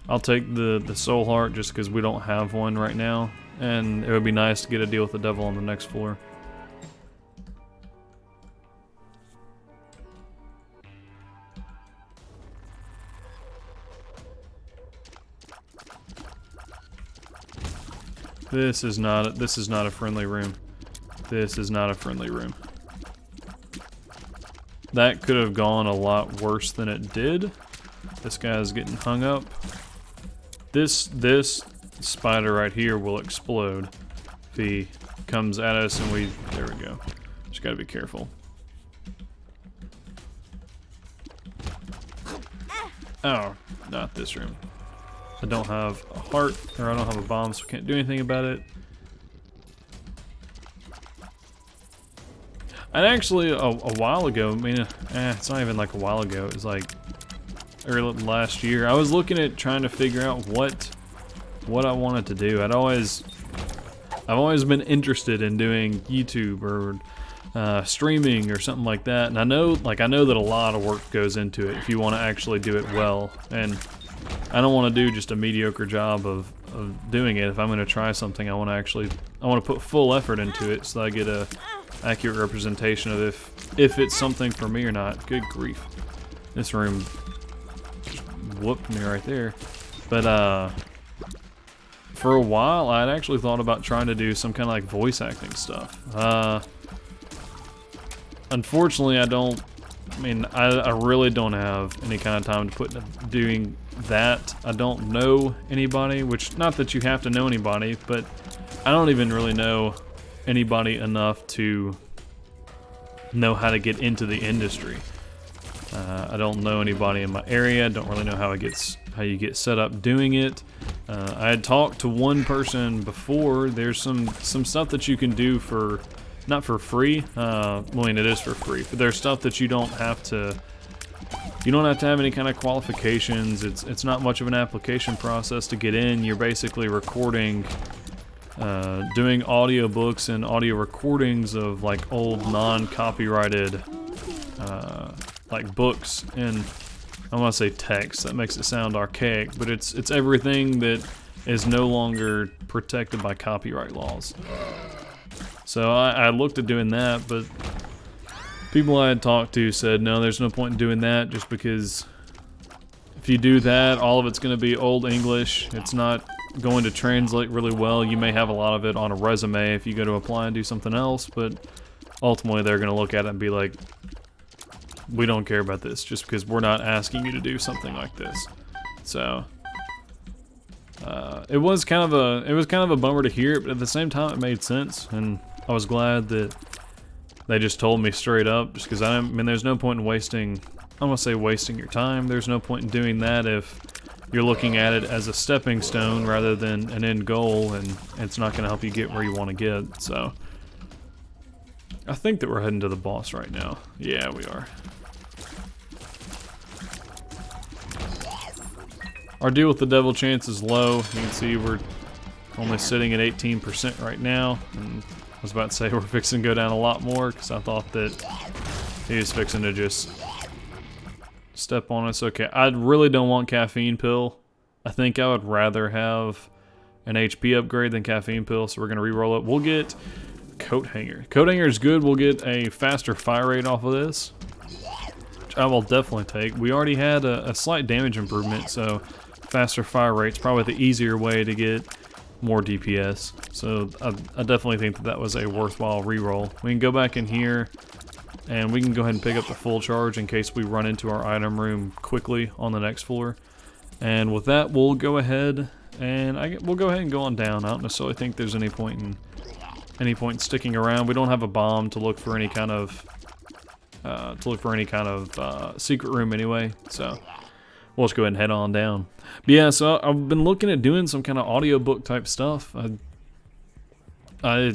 I'll take the soul heart just because we don't have one right now, and it would be nice to get a deal with the devil on the next floor. This is not a friendly room. This is not a friendly room. That could have gone a lot worse than it did. This guy's getting hung up. This spider right here will explode if he comes at us, and there we go. Just gotta be careful. Oh, not this room. I don't have a heart, or I don't have a bomb, so I can't do anything about it. And actually, a while ago, I mean, it's not even like a while ago, it was like early last year, I was looking at trying to figure out what I wanted to do. I've always been interested in doing YouTube or streaming or something like that, and I know that a lot of work goes into it if you want to actually do it well, and I don't want to do just a mediocre job of doing it. If I'm going to try something, I want to put full effort into it so that I get a accurate representation of if it's something for me or not. Good grief. This room just whooped me right there. But for a while I'd actually thought about trying to do some kind of like voice acting stuff. Unfortunately I really don't have any kind of time to put into doing that. I don't know anybody, which, not that you have to know anybody, but I don't even really know anybody enough to know how to get into the industry. I don't know anybody in my area. I don't really know how you get set up doing it. I had talked to one person before. There's some stuff that you can do for, not for free. Well, I mean, it is for free, but there's stuff that you don't have to have any kind of qualifications. It's not much of an application process to get in. You're basically recording, doing audiobooks and audio recordings of like old non-copyrighted like books, and I want to say text, that makes it sound archaic, but it's everything that is no longer protected by copyright laws. So I looked at doing that, but people I had talked to said, no, there's no point in doing that, just because if you do that, all of it's going to be Old English. It's not going to translate really well. You may have a lot of it on a resume if you go to apply and do something else, but ultimately they're going to look at it and be like, we don't care about this just because we're not asking you to do something like this. So it was kind of a bummer to hear it, but at the same time it made sense, and I was glad that they just told me straight up, just because I mean there's no point in wasting, I don't want to say wasting your time, there's no point in doing that if you're looking at it as a stepping stone rather than an end goal, and it's not going to help you get where you want to get. So I think that we're heading to the boss right now. Yeah, we are. Our deal with the devil chance is low. You can see we're only sitting at 18% right now. And I was about to say we're fixing to go down a lot more because I thought that he was fixing to just step on us. Okay, I really don't want caffeine pill. I think I would rather have an HP upgrade than caffeine pill, so we're going to re-roll it. We'll get coat hanger. Coat hanger is good. We'll get a faster fire rate off of this, which I will definitely take. We already had a slight damage improvement, so faster fire rate's probably the easier way to get more DPS. So I definitely think that was a worthwhile re-roll. We can go back in here and we can go ahead and pick up the full charge in case we run into our item room quickly on the next floor. And with that, we'll go ahead and we'll go ahead and go on down. I don't necessarily think there's any point in sticking around. We don't have a bomb to look for any kind of secret room anyway. So we'll just go ahead and head on down. But yeah, so I've been looking at doing some kind of audiobook type stuff. I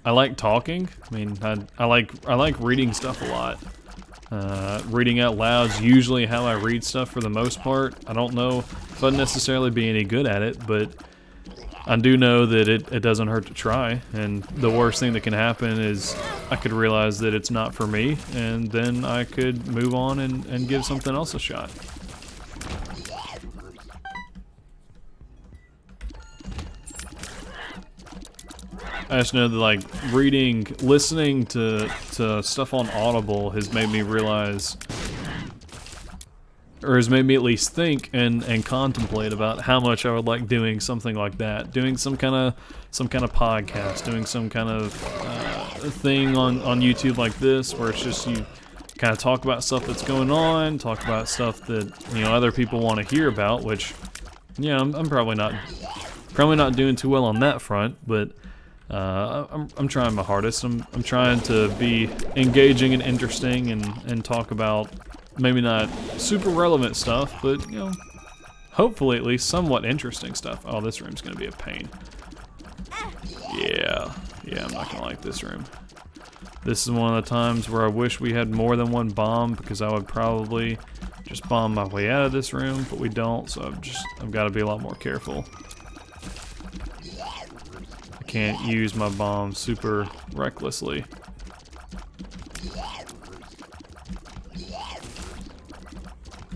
like talking. I mean, I like reading stuff a lot. Reading out loud is usually how I read stuff for the most part. I don't know if I'd necessarily be any good at it, but I do know that it doesn't hurt to try. And the worst thing that can happen is I could realize that it's not for me, and then I could move on and give something else a shot. I just know that like listening to stuff on Audible has made me realize, or has made me at least think and contemplate about how much I would like doing something like that, doing some kind of podcast, doing some kind of thing on YouTube like this, where it's just you kind of talk about stuff that's going on, talk about stuff that other people want to hear about, which I'm probably not doing too well on that front, but I'm trying my hardest. I'm trying to be engaging and interesting and talk about maybe not super relevant stuff, but hopefully at least somewhat interesting stuff. Oh, this room's gonna be a pain. Yeah, I'm not gonna like this room. This is one of the times where I wish we had more than one bomb, because I would probably just bomb my way out of this room, but we don't, so I've got to be a lot more careful. Can't use my bomb super recklessly.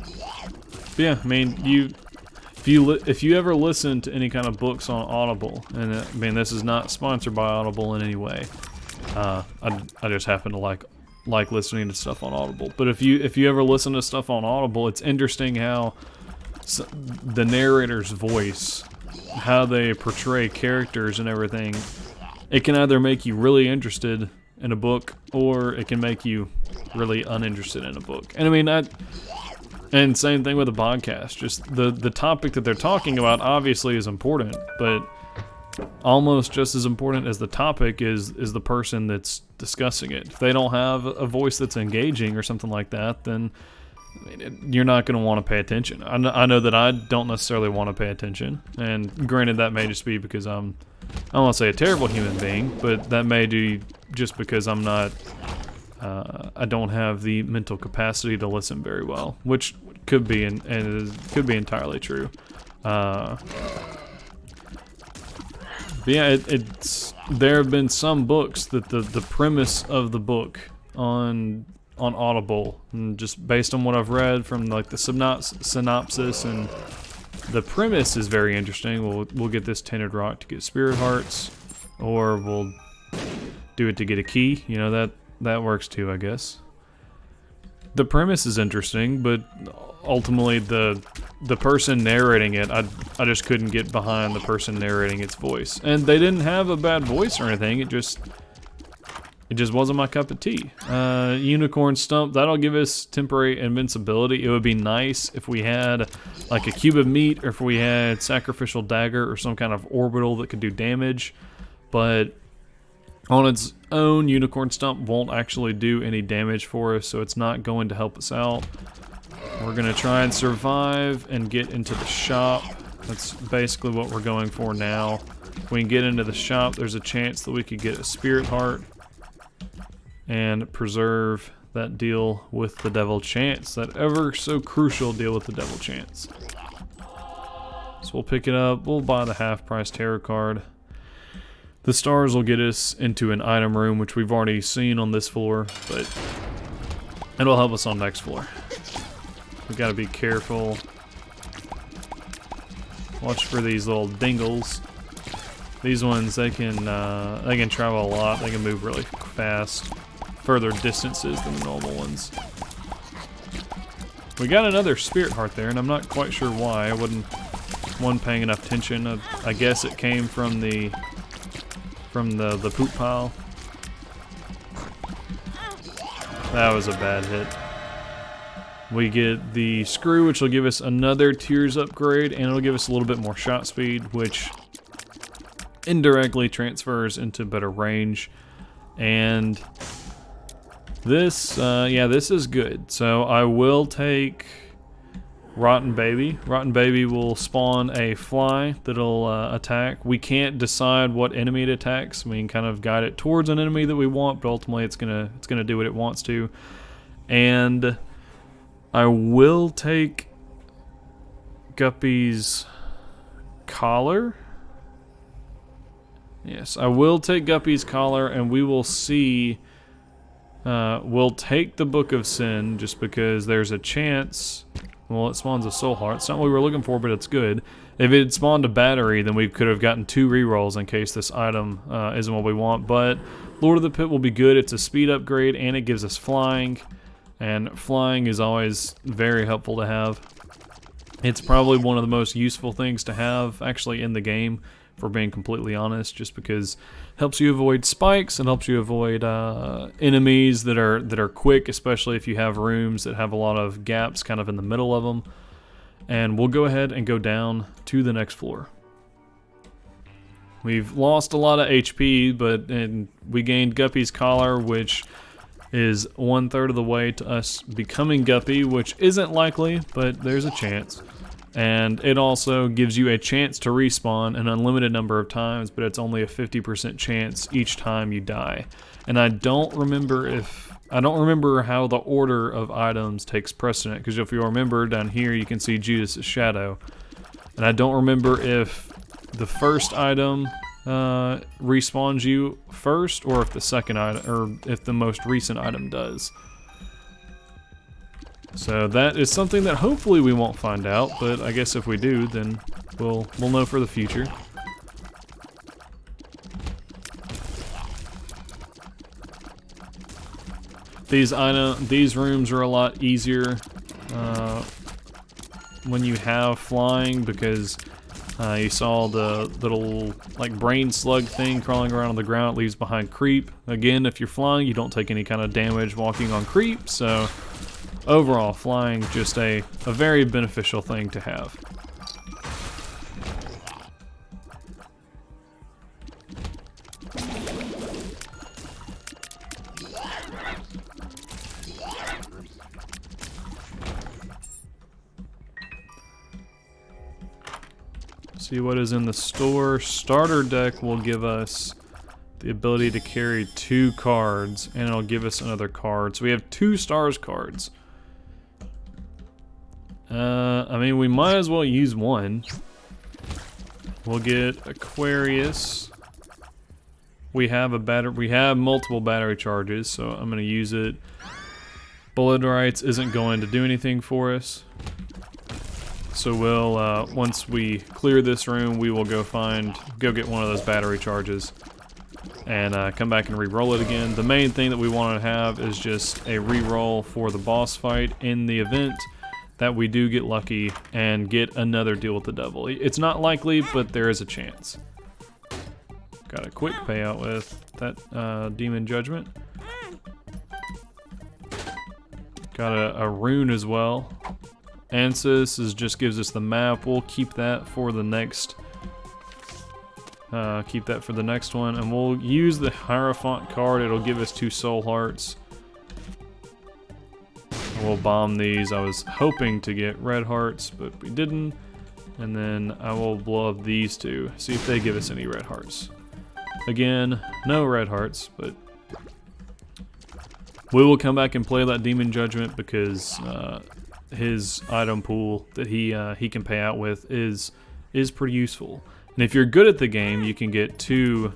But yeah, I mean, if you ever listen to any kind of books on Audible, and I mean this is not sponsored by Audible in any way. I just happen to like listening to stuff on Audible. But if you ever listen to stuff on Audible, it's interesting how the narrator's voice, how they portray characters and everything, it can either make you really interested in a book, or it can make you really uninterested in a book. And I mean, and same thing with a podcast. Just the topic that they're talking about obviously is important, but almost just as important as the topic is the person that's discussing it. If they don't have a voice that's engaging or something like that, then you're not going to want to pay attention. I know that I don't necessarily want to pay attention, and granted that may just be because I don't want to say a terrible human being, but that may be just because I'm not, I don't have the mental capacity to listen very well, which could be, and it could be entirely true. But yeah, there have been some books that the premise of the book on Audible, and just based on what I've read from like the synopsis and The premise is very interesting. We'll get this tinted rock to get spirit hearts, or we'll do it to get a key. You know, that works too, I guess. The premise is interesting, but ultimately the person narrating it, I just couldn't get behind the person narrating its voice. And they didn't have a bad voice or anything. It just wasn't my cup of tea. Unicorn Stump, that'll give us temporary invincibility. It would be nice if we had like a cube of meat, or if we had Sacrificial Dagger or some kind of orbital that could do damage. But on its own, Unicorn Stump won't actually do any damage for us, so it's not going to help us out. We're gonna try and survive and get into the shop. That's basically what we're going for now. If we can get into the shop, there's a chance that we could get a spirit heart and preserve that deal with the devil chance, that ever so crucial deal with the devil chance. So we'll pick it up, we'll buy the half-price tarot card. The stars will get us into an item room, which we've already seen on this floor, but it'll help us on next floor. We gotta be careful. Watch for these little dingles. These ones, they can travel a lot. They can move really fast, further distances than the normal ones. We got another spirit heart there, and I'm not quite sure why. I wasn't paying enough attention. I guess it came from the poop pile. That was a bad hit. We get the screw, which will give us another tears upgrade, and it'll give us a little bit more shot speed, which indirectly transfers into better range. And this, yeah, this is good. So I will take Rotten Baby. Rotten Baby will spawn a fly that'll attack. We can't decide what enemy it attacks. We can kind of guide it towards an enemy that we want, but ultimately it's gonna do what it wants to. And I will take Guppy's collar. Yes, I will take Guppy's collar, and we will see. We'll take the Book of Sin just because there's a chance. Well, it spawns a soul heart. It's not what we were looking for, but it's good. If it had spawned a battery, then we could have gotten 2 rerolls in case this item isn't what we want. But Lord of the Pit will be good. It's a speed upgrade, and it gives us flying. And flying is always very helpful to have. It's probably one of the most useful things to have, actually, in the game, for being completely honest, just because it helps you avoid spikes and helps you avoid enemies that are quick, especially if you have rooms that have a lot of gaps kind of in the middle of them. And we'll go ahead and go down to the next floor. We've lost a lot of HP, but we gained Guppy's collar, which is 1/3 of the way to us becoming Guppy, which isn't likely, but there's a chance. And it also gives you a chance to respawn an unlimited number of times, but it's only a 50% chance each time you die. And I don't remember how the order of items takes precedent, because if you remember down here you can see Judas' shadow. And I don't remember if the first item respawns you first, or if the second item, or if the most recent item does. So that is something that hopefully we won't find out, but I guess if we do, then we'll know for the future. These rooms are a lot easier when you have flying, because you saw the little like brain slug thing crawling around on the ground. It leaves behind creep. Again, if you're flying, you don't take any kind of damage walking on creep, so overall, flying just a very beneficial thing to have. See what is in the store. Starter deck will give us the ability to carry 2 cards, and it'll give us another card. So we have 2 stars cards. I mean, we might as well use one. We'll get Aquarius. We have multiple battery charges, so I'm gonna use it. Bullet Rights isn't going to do anything for us. So we'll, once we clear this room, we will go get one of those battery charges and come back and re-roll it again. The main thing that we want to have is just a re-roll for the boss fight in the event that we do get lucky and get another deal with the devil. It's not likely, but there is a chance. Got a quick payout with that demon judgment. Got a rune as well. Ansys just gives us the map. We'll keep that for the next. One, and we'll use the Hierophant card. It'll give us 2 soul hearts. And we'll bomb these. I was hoping to get red hearts, but we didn't. And then I will blow up these 2. See if they give us any red hearts. Again, no red hearts, but we will come back and play that demon judgment because his item pool that he can pay out with is pretty useful. And if you're good at the game, you can get 2.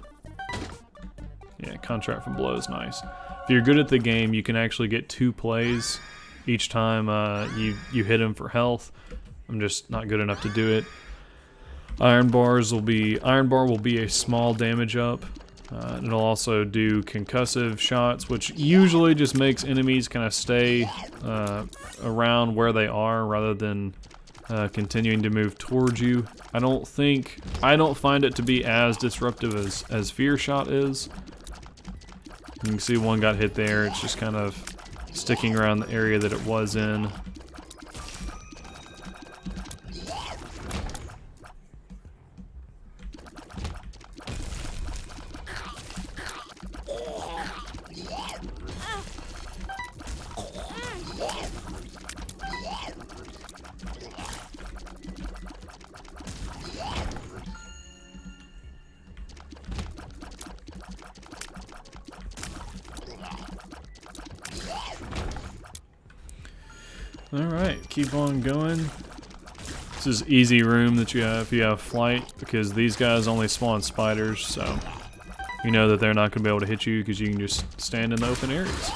Yeah, contract from blow is nice. If you're good at the game, you can actually get 2 plays each time you hit him for health. I'm just not good enough to do it. Iron bar will be a small damage up. It'll also do concussive shots, which usually just makes enemies kind of stay around where they are rather than continuing to move towards you. I don't find it to be as disruptive as Fear Shot is. You can see one got hit there. It's just kind of sticking around the area that it was in. Alright, keep on going. This is easy room that you have if you have flight, because these guys only spawn spiders, so you know that they're not going to be able to hit you because you can just stand in the open areas.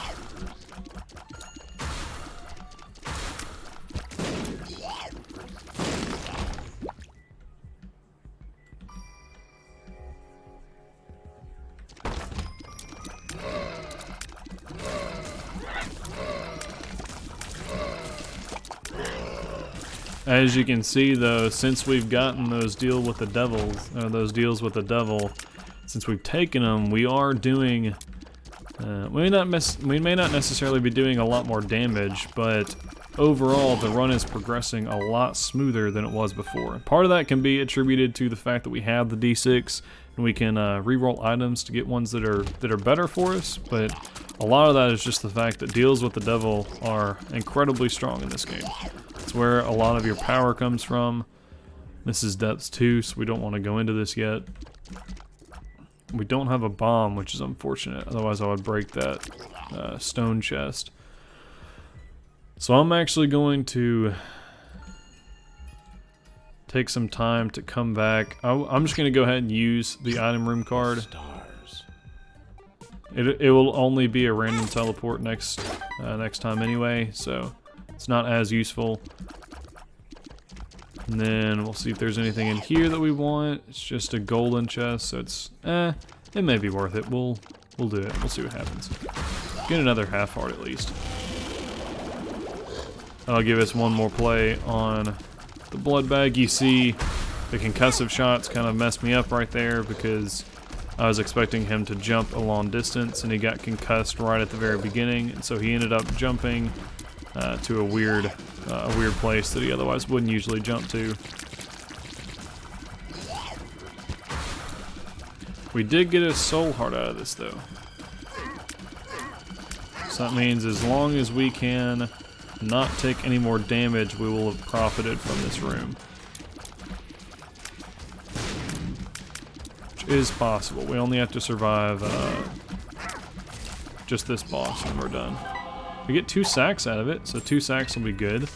As you can see, though, since we've gotten those deals with the devil, since we've taken them, we are doing. We may not necessarily be doing a lot more damage, but overall, the run is progressing a lot smoother than it was before. Part of that can be attributed to the fact that we have the D6 and we can reroll items to get ones that are better for us. But a lot of that is just the fact that deals with the devil are incredibly strong in this game. It's where a lot of your power comes from. This is depths 2, so we don't want to go into this yet. We don't have a bomb, which is unfortunate. Otherwise, I would break that stone chest. So I'm actually going to take some time to come back. I'm just going to go ahead and use the item room card. It will only be a random teleport next time anyway, so it's not as useful. And then we'll see if there's anything in here that we want. It's just a golden chest, so it's it may be worth it. We'll do it. We'll see what happens. Get another half heart at least. That'll give us one more play on the blood bag. You see the concussive shots kind of messed me up right there because I was expecting him to jump a long distance and he got concussed right at the very beginning, and so he ended up jumping to a weird place that he otherwise wouldn't usually jump to. We did get a soul heart out of this though. So that means as long as we can not take any more damage, we will have profited from this room. Which is possible. We only have to survive just this boss and we're done. We get 2 sacks out of it, so 2 sacks will be good.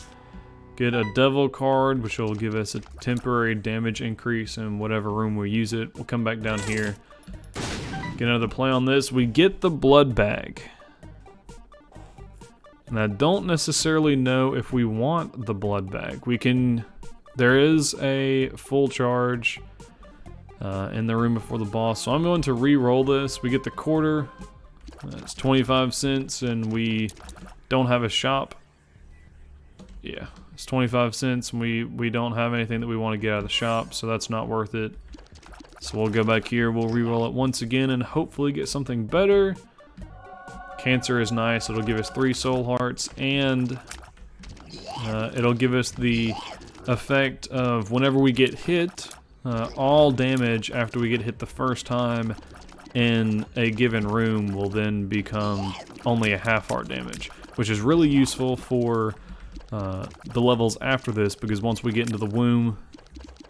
Get a devil card, which will give us a temporary damage increase in whatever room we use it. We'll come back down here. Get another play on this. We get the blood bag. And I don't necessarily know if we want the blood bag. We can there is a full charge in the room before the boss, so I'm going to re-roll this. We get the quarter, it's 25 cents, and we don't have a shop. Yeah, it's 25 cents, and we don't have anything that we want to get out of the shop, so that's not worth it. So we'll go back here, we'll re-roll it once again, and hopefully get something better. Cancer is nice, it'll give us 3 soul hearts, and it'll give us the effect of whenever we get hit, all damage after we get hit the first time in a given room will then become only a half heart damage, which is really useful for the levels after this, because once we get into the womb,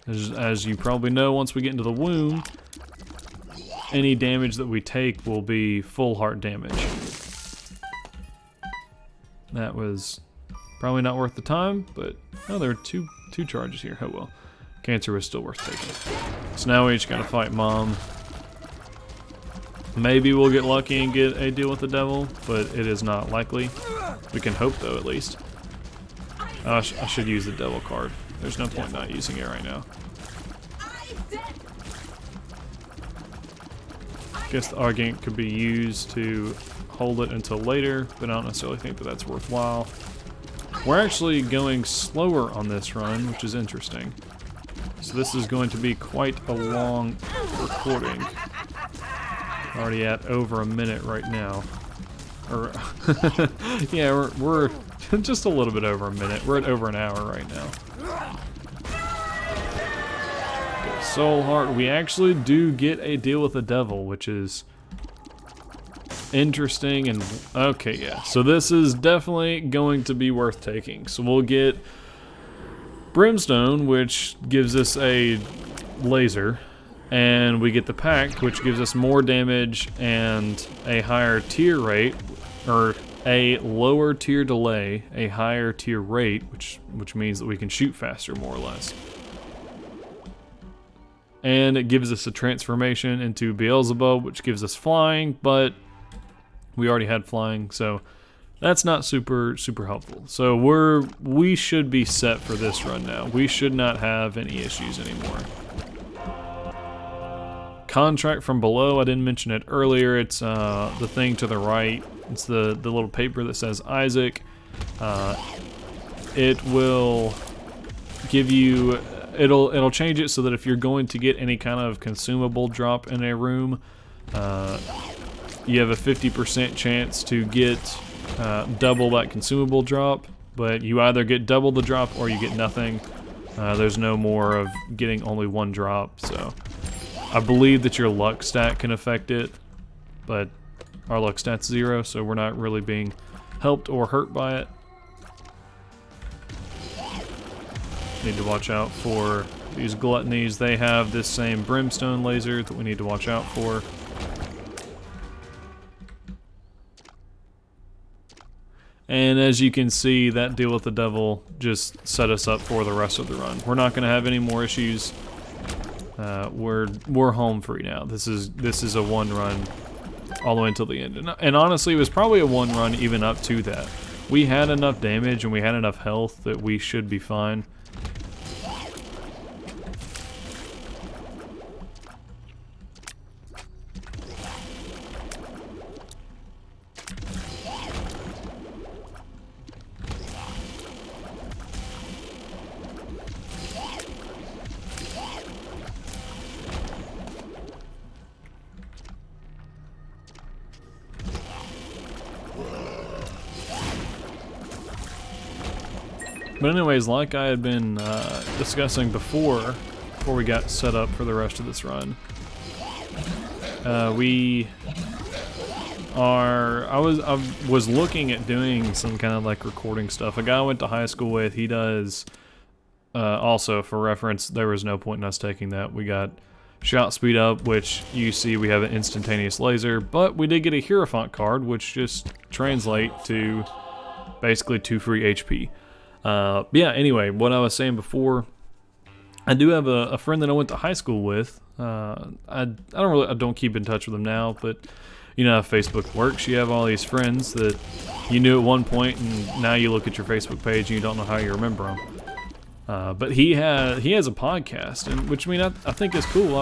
as you probably know, once we get into the womb, any damage that we take will be full heart damage. That was probably not worth the time, but oh, there are two charges here. Oh well. Cancer was still worth taking. So now we just gotta fight Mom. Maybe we'll get lucky and get a deal with the devil, but it is not likely. We can hope though, at least. I should use the devil card. There's no point not using it right now. Guess the Argent could be used to hold it until later, but I don't necessarily think that that's worthwhile. We're actually going slower on this run, which is interesting. So this is going to be quite a long recording. Already at over a minute right now. Or yeah, we're just a little bit over a minute. We're at over an hour right now. Okay, Soul Heart. We actually do get a deal with the devil, which is interesting. And okay, yeah. So this is definitely going to be worth taking. So we'll get Brimstone, which gives us a laser, and we get the Pact, which gives us more damage and a higher tier rate, or a lower tier delay, a higher tier rate, which means that we can shoot faster, more or less. And it gives us a transformation into Beelzebub, which gives us flying, but we already had flying, so that's not super helpful. So we should be set for this run now. We should not have any issues anymore. Contract from below, I didn't mention it earlier. It's the thing to the right. It's the little paper that says Isaac. It will give you, it'll change it so that if you're going to get any kind of consumable drop in a room, you have a 50% chance to get double that consumable drop, but you either get double the drop or you get nothing. There's no more of getting only one drop, so I believe that your luck stat can affect it, but our luck stat's 0, so we're not really being helped or hurt by it. Need to watch out for these gluttonies. They have this same brimstone laser that we need to watch out for. And as you can see, that deal with the devil just set us up for the rest of the run. We're not going to have any more issues. We're home free now. This is a one run all the way until the end. And honestly, it was probably a one run even up to that. We had enough damage and we had enough health that we should be fine. But anyways, like I had been discussing before we got set up for the rest of this run, I was looking at doing some kind of like recording stuff. A guy I went to high school with, he does, also for reference, there was no point in us taking that. We got shot speed up, which you see we have an instantaneous laser, but we did get a Hierophant card, which just translate to basically 2 free HP. Yeah, anyway, what I was saying before, I do have a friend that I went to high school with. I don't keep in touch with them now, but you know how Facebook works. You have all these friends that you knew at one point, and now you look at your Facebook page and you don't know how you remember them. But he has a podcast, and which I think is cool.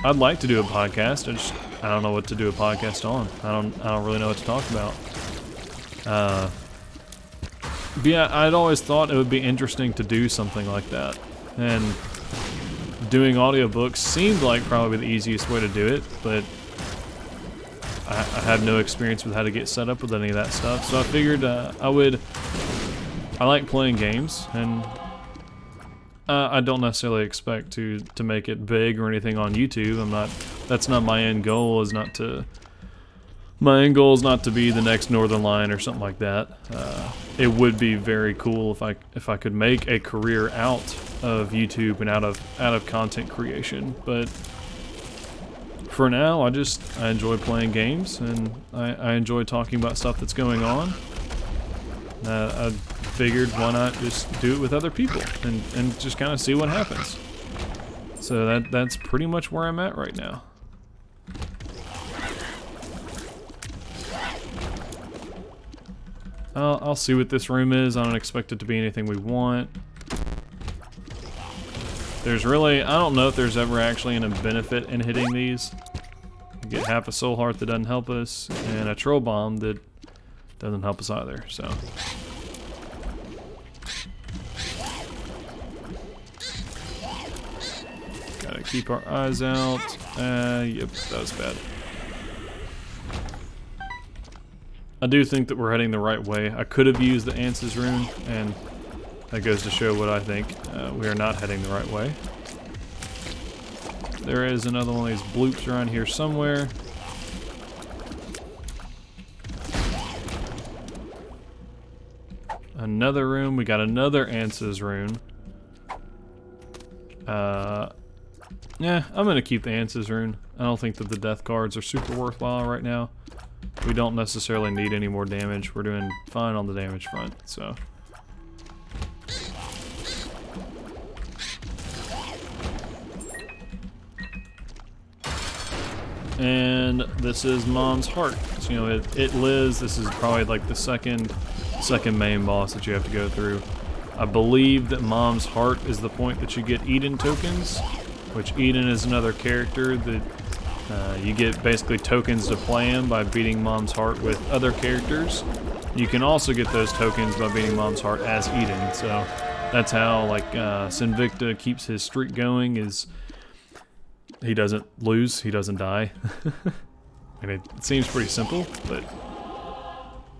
I'd like to do a podcast. I don't know what to do a podcast on. I don't really know what to talk about. But yeah, I'd always thought it would be interesting to do something like that, and doing audiobooks seemed like probably the easiest way to do it, but I had no experience with how to get set up with any of that stuff, so I figured I like playing games, and I don't necessarily expect to make it big or anything on YouTube. That's not my end goal. My end goal is not to be the next Northern Lion or something like that. It would be very cool if I could make a career out of YouTube and out of content creation. But for now, I enjoy playing games, and I enjoy talking about stuff that's going on. I figured why not just do it with other people and just kind of see what happens. So that's pretty much where I'm at right now. I'll see what this room is. I don't expect it to be anything we want. I don't know if there's ever actually any benefit in hitting these. We get half a soul heart that doesn't help us, and a troll bomb that doesn't help us either, so. Gotta keep our eyes out. Yep, that was bad. I do think that we're heading the right way. I could have used the Ans's rune, and that goes to show what I think. We are not heading the right way. There is another one of these bloops around here somewhere. Another room. We got another Ans's rune. Yeah, I'm gonna keep the Ans's rune. I don't think that the death cards are super worthwhile right now. We don't necessarily need any more damage. We're doing fine on the damage front, so. And this is Mom's Heart. So, you know, it lives. This is probably like the second main boss that you have to go through. I believe that Mom's Heart is the point that you get Eden tokens, which Eden is another character that you get basically tokens to play him by beating Mom's Heart with other characters. You can also get those tokens by beating Mom's Heart as Eden. So that's how Sinvicta keeps his streak going, is he doesn't lose, he doesn't die. And it seems pretty simple, but...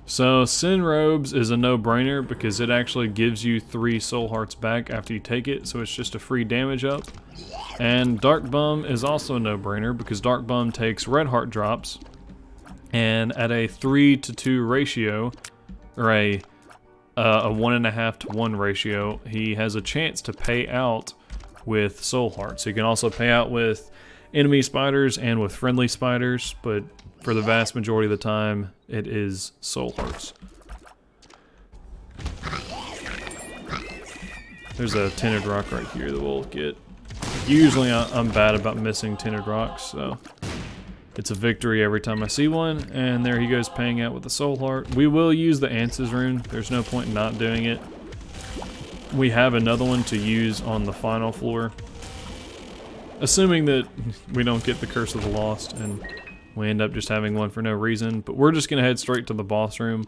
So Sin Robes is a no-brainer because it actually gives you 3 soul hearts back after you take it, so it's just a free damage up. And Dark Bum is also a no-brainer because Dark Bum takes red heart drops, and at a 3-to-2 ratio, or a 1.5 to 1 ratio, he has a chance to pay out with soul hearts. So you can also pay out with enemy spiders and with friendly spiders, but for the vast majority of the time, it is soul hearts. There's a tinted rock right here that we'll get. Usually I'm bad about missing tinted rocks, so it's a victory every time I see one. And there he goes paying out with the soul heart. We will use the Ans's rune. There's no point in not doing it. We have another one to use on the final floor. Assuming that we don't get the Curse of the Lost and we end up just having one for no reason. But we're just going to head straight to the boss room.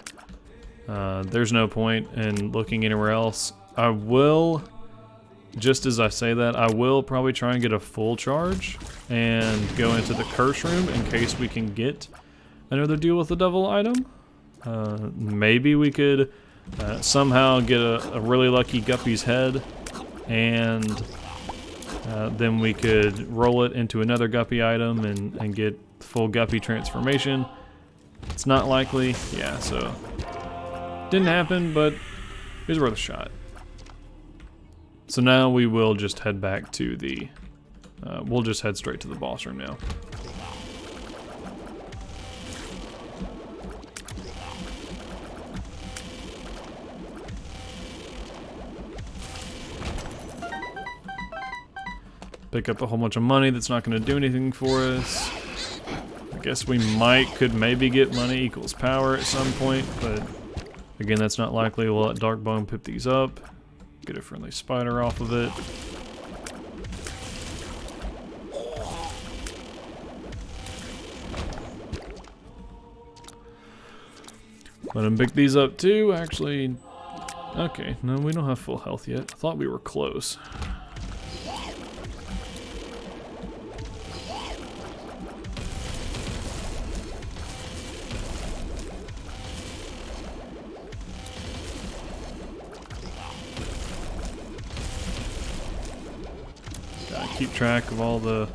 There's no point in looking anywhere else. I will, just as I say that, I will probably try and get a full charge and go into the curse room in case we can get another deal with the devil item. Maybe we could somehow get a really lucky Guppy's head, and then we could roll it into another Guppy item and get full Guppy transformation. It's not likely, yeah, so didn't happen, but it was worth a shot. So now we will just head back to the, we'll just head straight to the boss room now. Pick up a whole bunch of money that's not going to do anything for us. I guess we could maybe get money equals power at some point, but again, that's not likely. We'll let Dark Bone pick these up. Get a friendly spider off of it. Let him pick these up too. Actually, okay, no, we don't have full health yet. I thought we were close. Gotta keep track of all the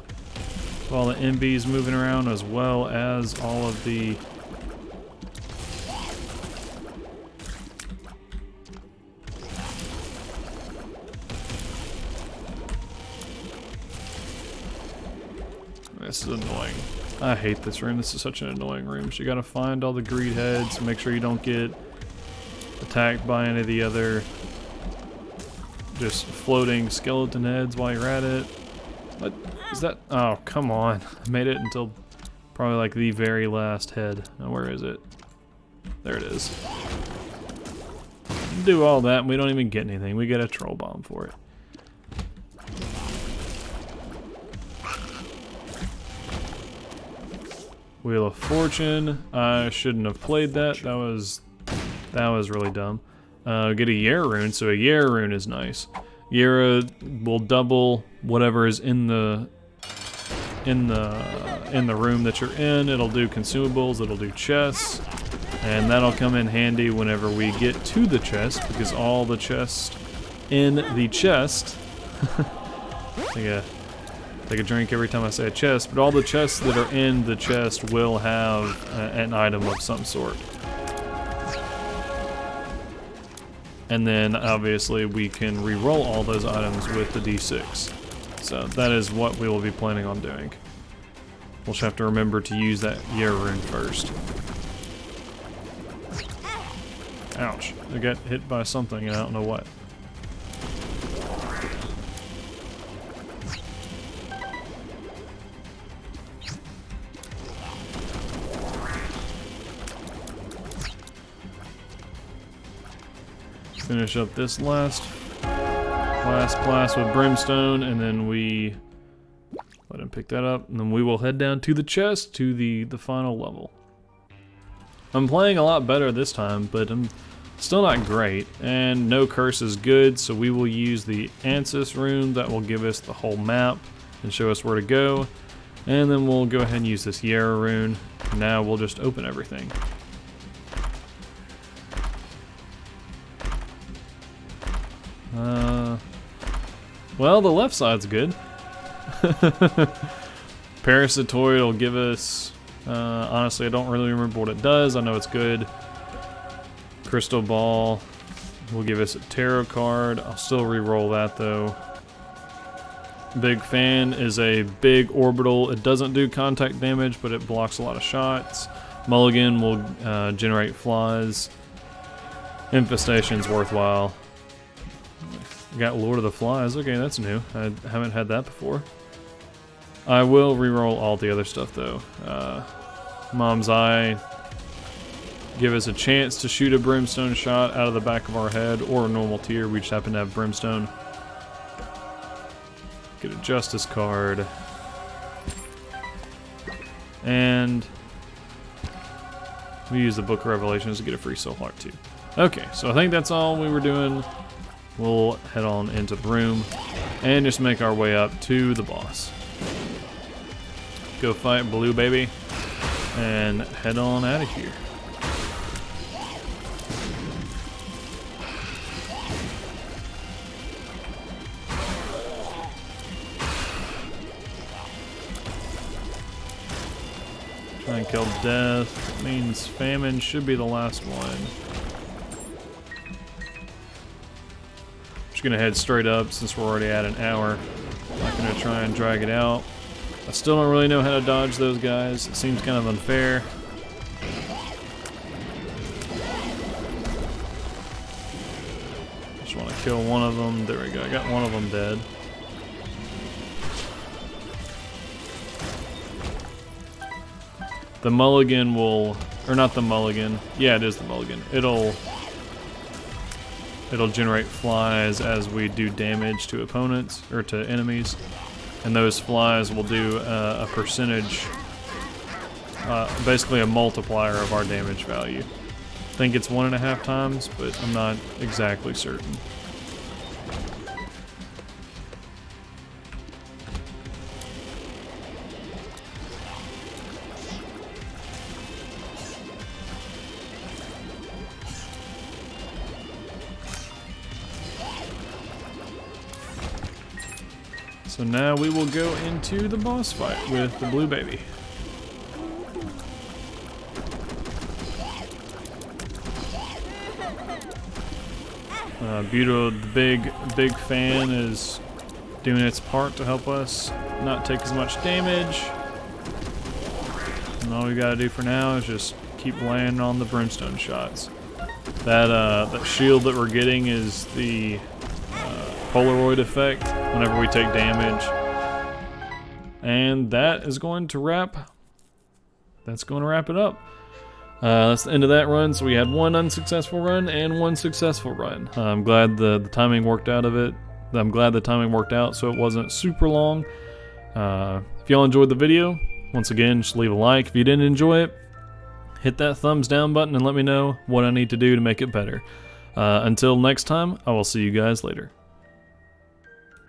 MBs moving around, as well as all of the This is annoying. I hate this room. This is such an annoying room. So you gotta find all the greed heads, make sure you don't get attacked by any of the other just floating skeleton heads while you're at it. What is that? Oh, come on. I made it until probably like the very last head. Now where is it? There it is. Do all that and we don't even get anything. We get a troll bomb for it. Wheel of Fortune. I shouldn't have played that. That was really dumb. Get a Yera rune, so a Yera rune is nice. Yera will double whatever is in the room that you're in. It'll do consumables, it'll do chests, and that'll come in handy whenever we get to the chest, because all the chests in the chest take a drink every time I say a chest, but all the chests that are in the chest will have an item of some sort. And then obviously we can re-roll all those items with the D6. So that is what we will be planning on doing. We'll just have to remember to use that Yera rune first. Ouch, I got hit by something and I don't know what. Finish up this last blast with brimstone, and then we let him pick that up, and then we will head down to the chest to the final level. I'm playing a lot better this time, but I'm still not great, and no curse is good, so we will use the Ansys rune. That will give us the whole map and show us where to go, and then we'll go ahead and use this Yera rune. Now we'll just open everything. Well, the left side's good. Parasitoid will give us, honestly I don't really remember what it does, I know it's good. Crystal Ball will give us a tarot card, I'll still re-roll that though. Big Fan is a big orbital, it doesn't do contact damage but it blocks a lot of shots. Mulligan will generate flies. Infestation's worthwhile. We got Lord of the Flies. Okay, that's new. I haven't had that before. I will re-roll all the other stuff though. Mom's Eye. Give us a chance to shoot a brimstone shot out of the back of our head, or a normal tier. We just happen to have brimstone. Get a Justice card. And we use the Book of Revelations to get a free soul heart too. Okay, so I think that's all we were doing. We'll head on into the room and just make our way up to the boss. Go fight Blue Baby and head on out of here. Try and kill death. That means famine should be the last one. Gonna head straight up since we're already at an hour. Not gonna try and drag it out. I still don't really know how to dodge those guys. It seems kind of unfair. Just want to kill one of them. There we go. I got one of them dead. The mulligan will, or not the mulligan. Yeah, it is the mulligan. It'll it'll generate flies as we do damage to opponents or to enemies, and those flies will do a percentage, basically a multiplier of our damage value. I think it's 1.5 times, but I'm not exactly certain. So now we will go into the boss fight with the blue baby. Buto, the big fan, is doing its part to help us not take as much damage. And all we gotta do for now is just keep landing on the brimstone shots. That shield that we're getting is the Polaroid effect whenever we take damage. And that is going to wrap it up. That's the end of that run. So we had one unsuccessful run and one successful run. I'm glad the timing worked out of it. I'm glad the timing worked out so it wasn't super long. If y'all enjoyed the video, once again, just leave a like. If you didn't enjoy it, hit that thumbs down button and let me know what I need to do to make it better. Until next time, I will see you guys later.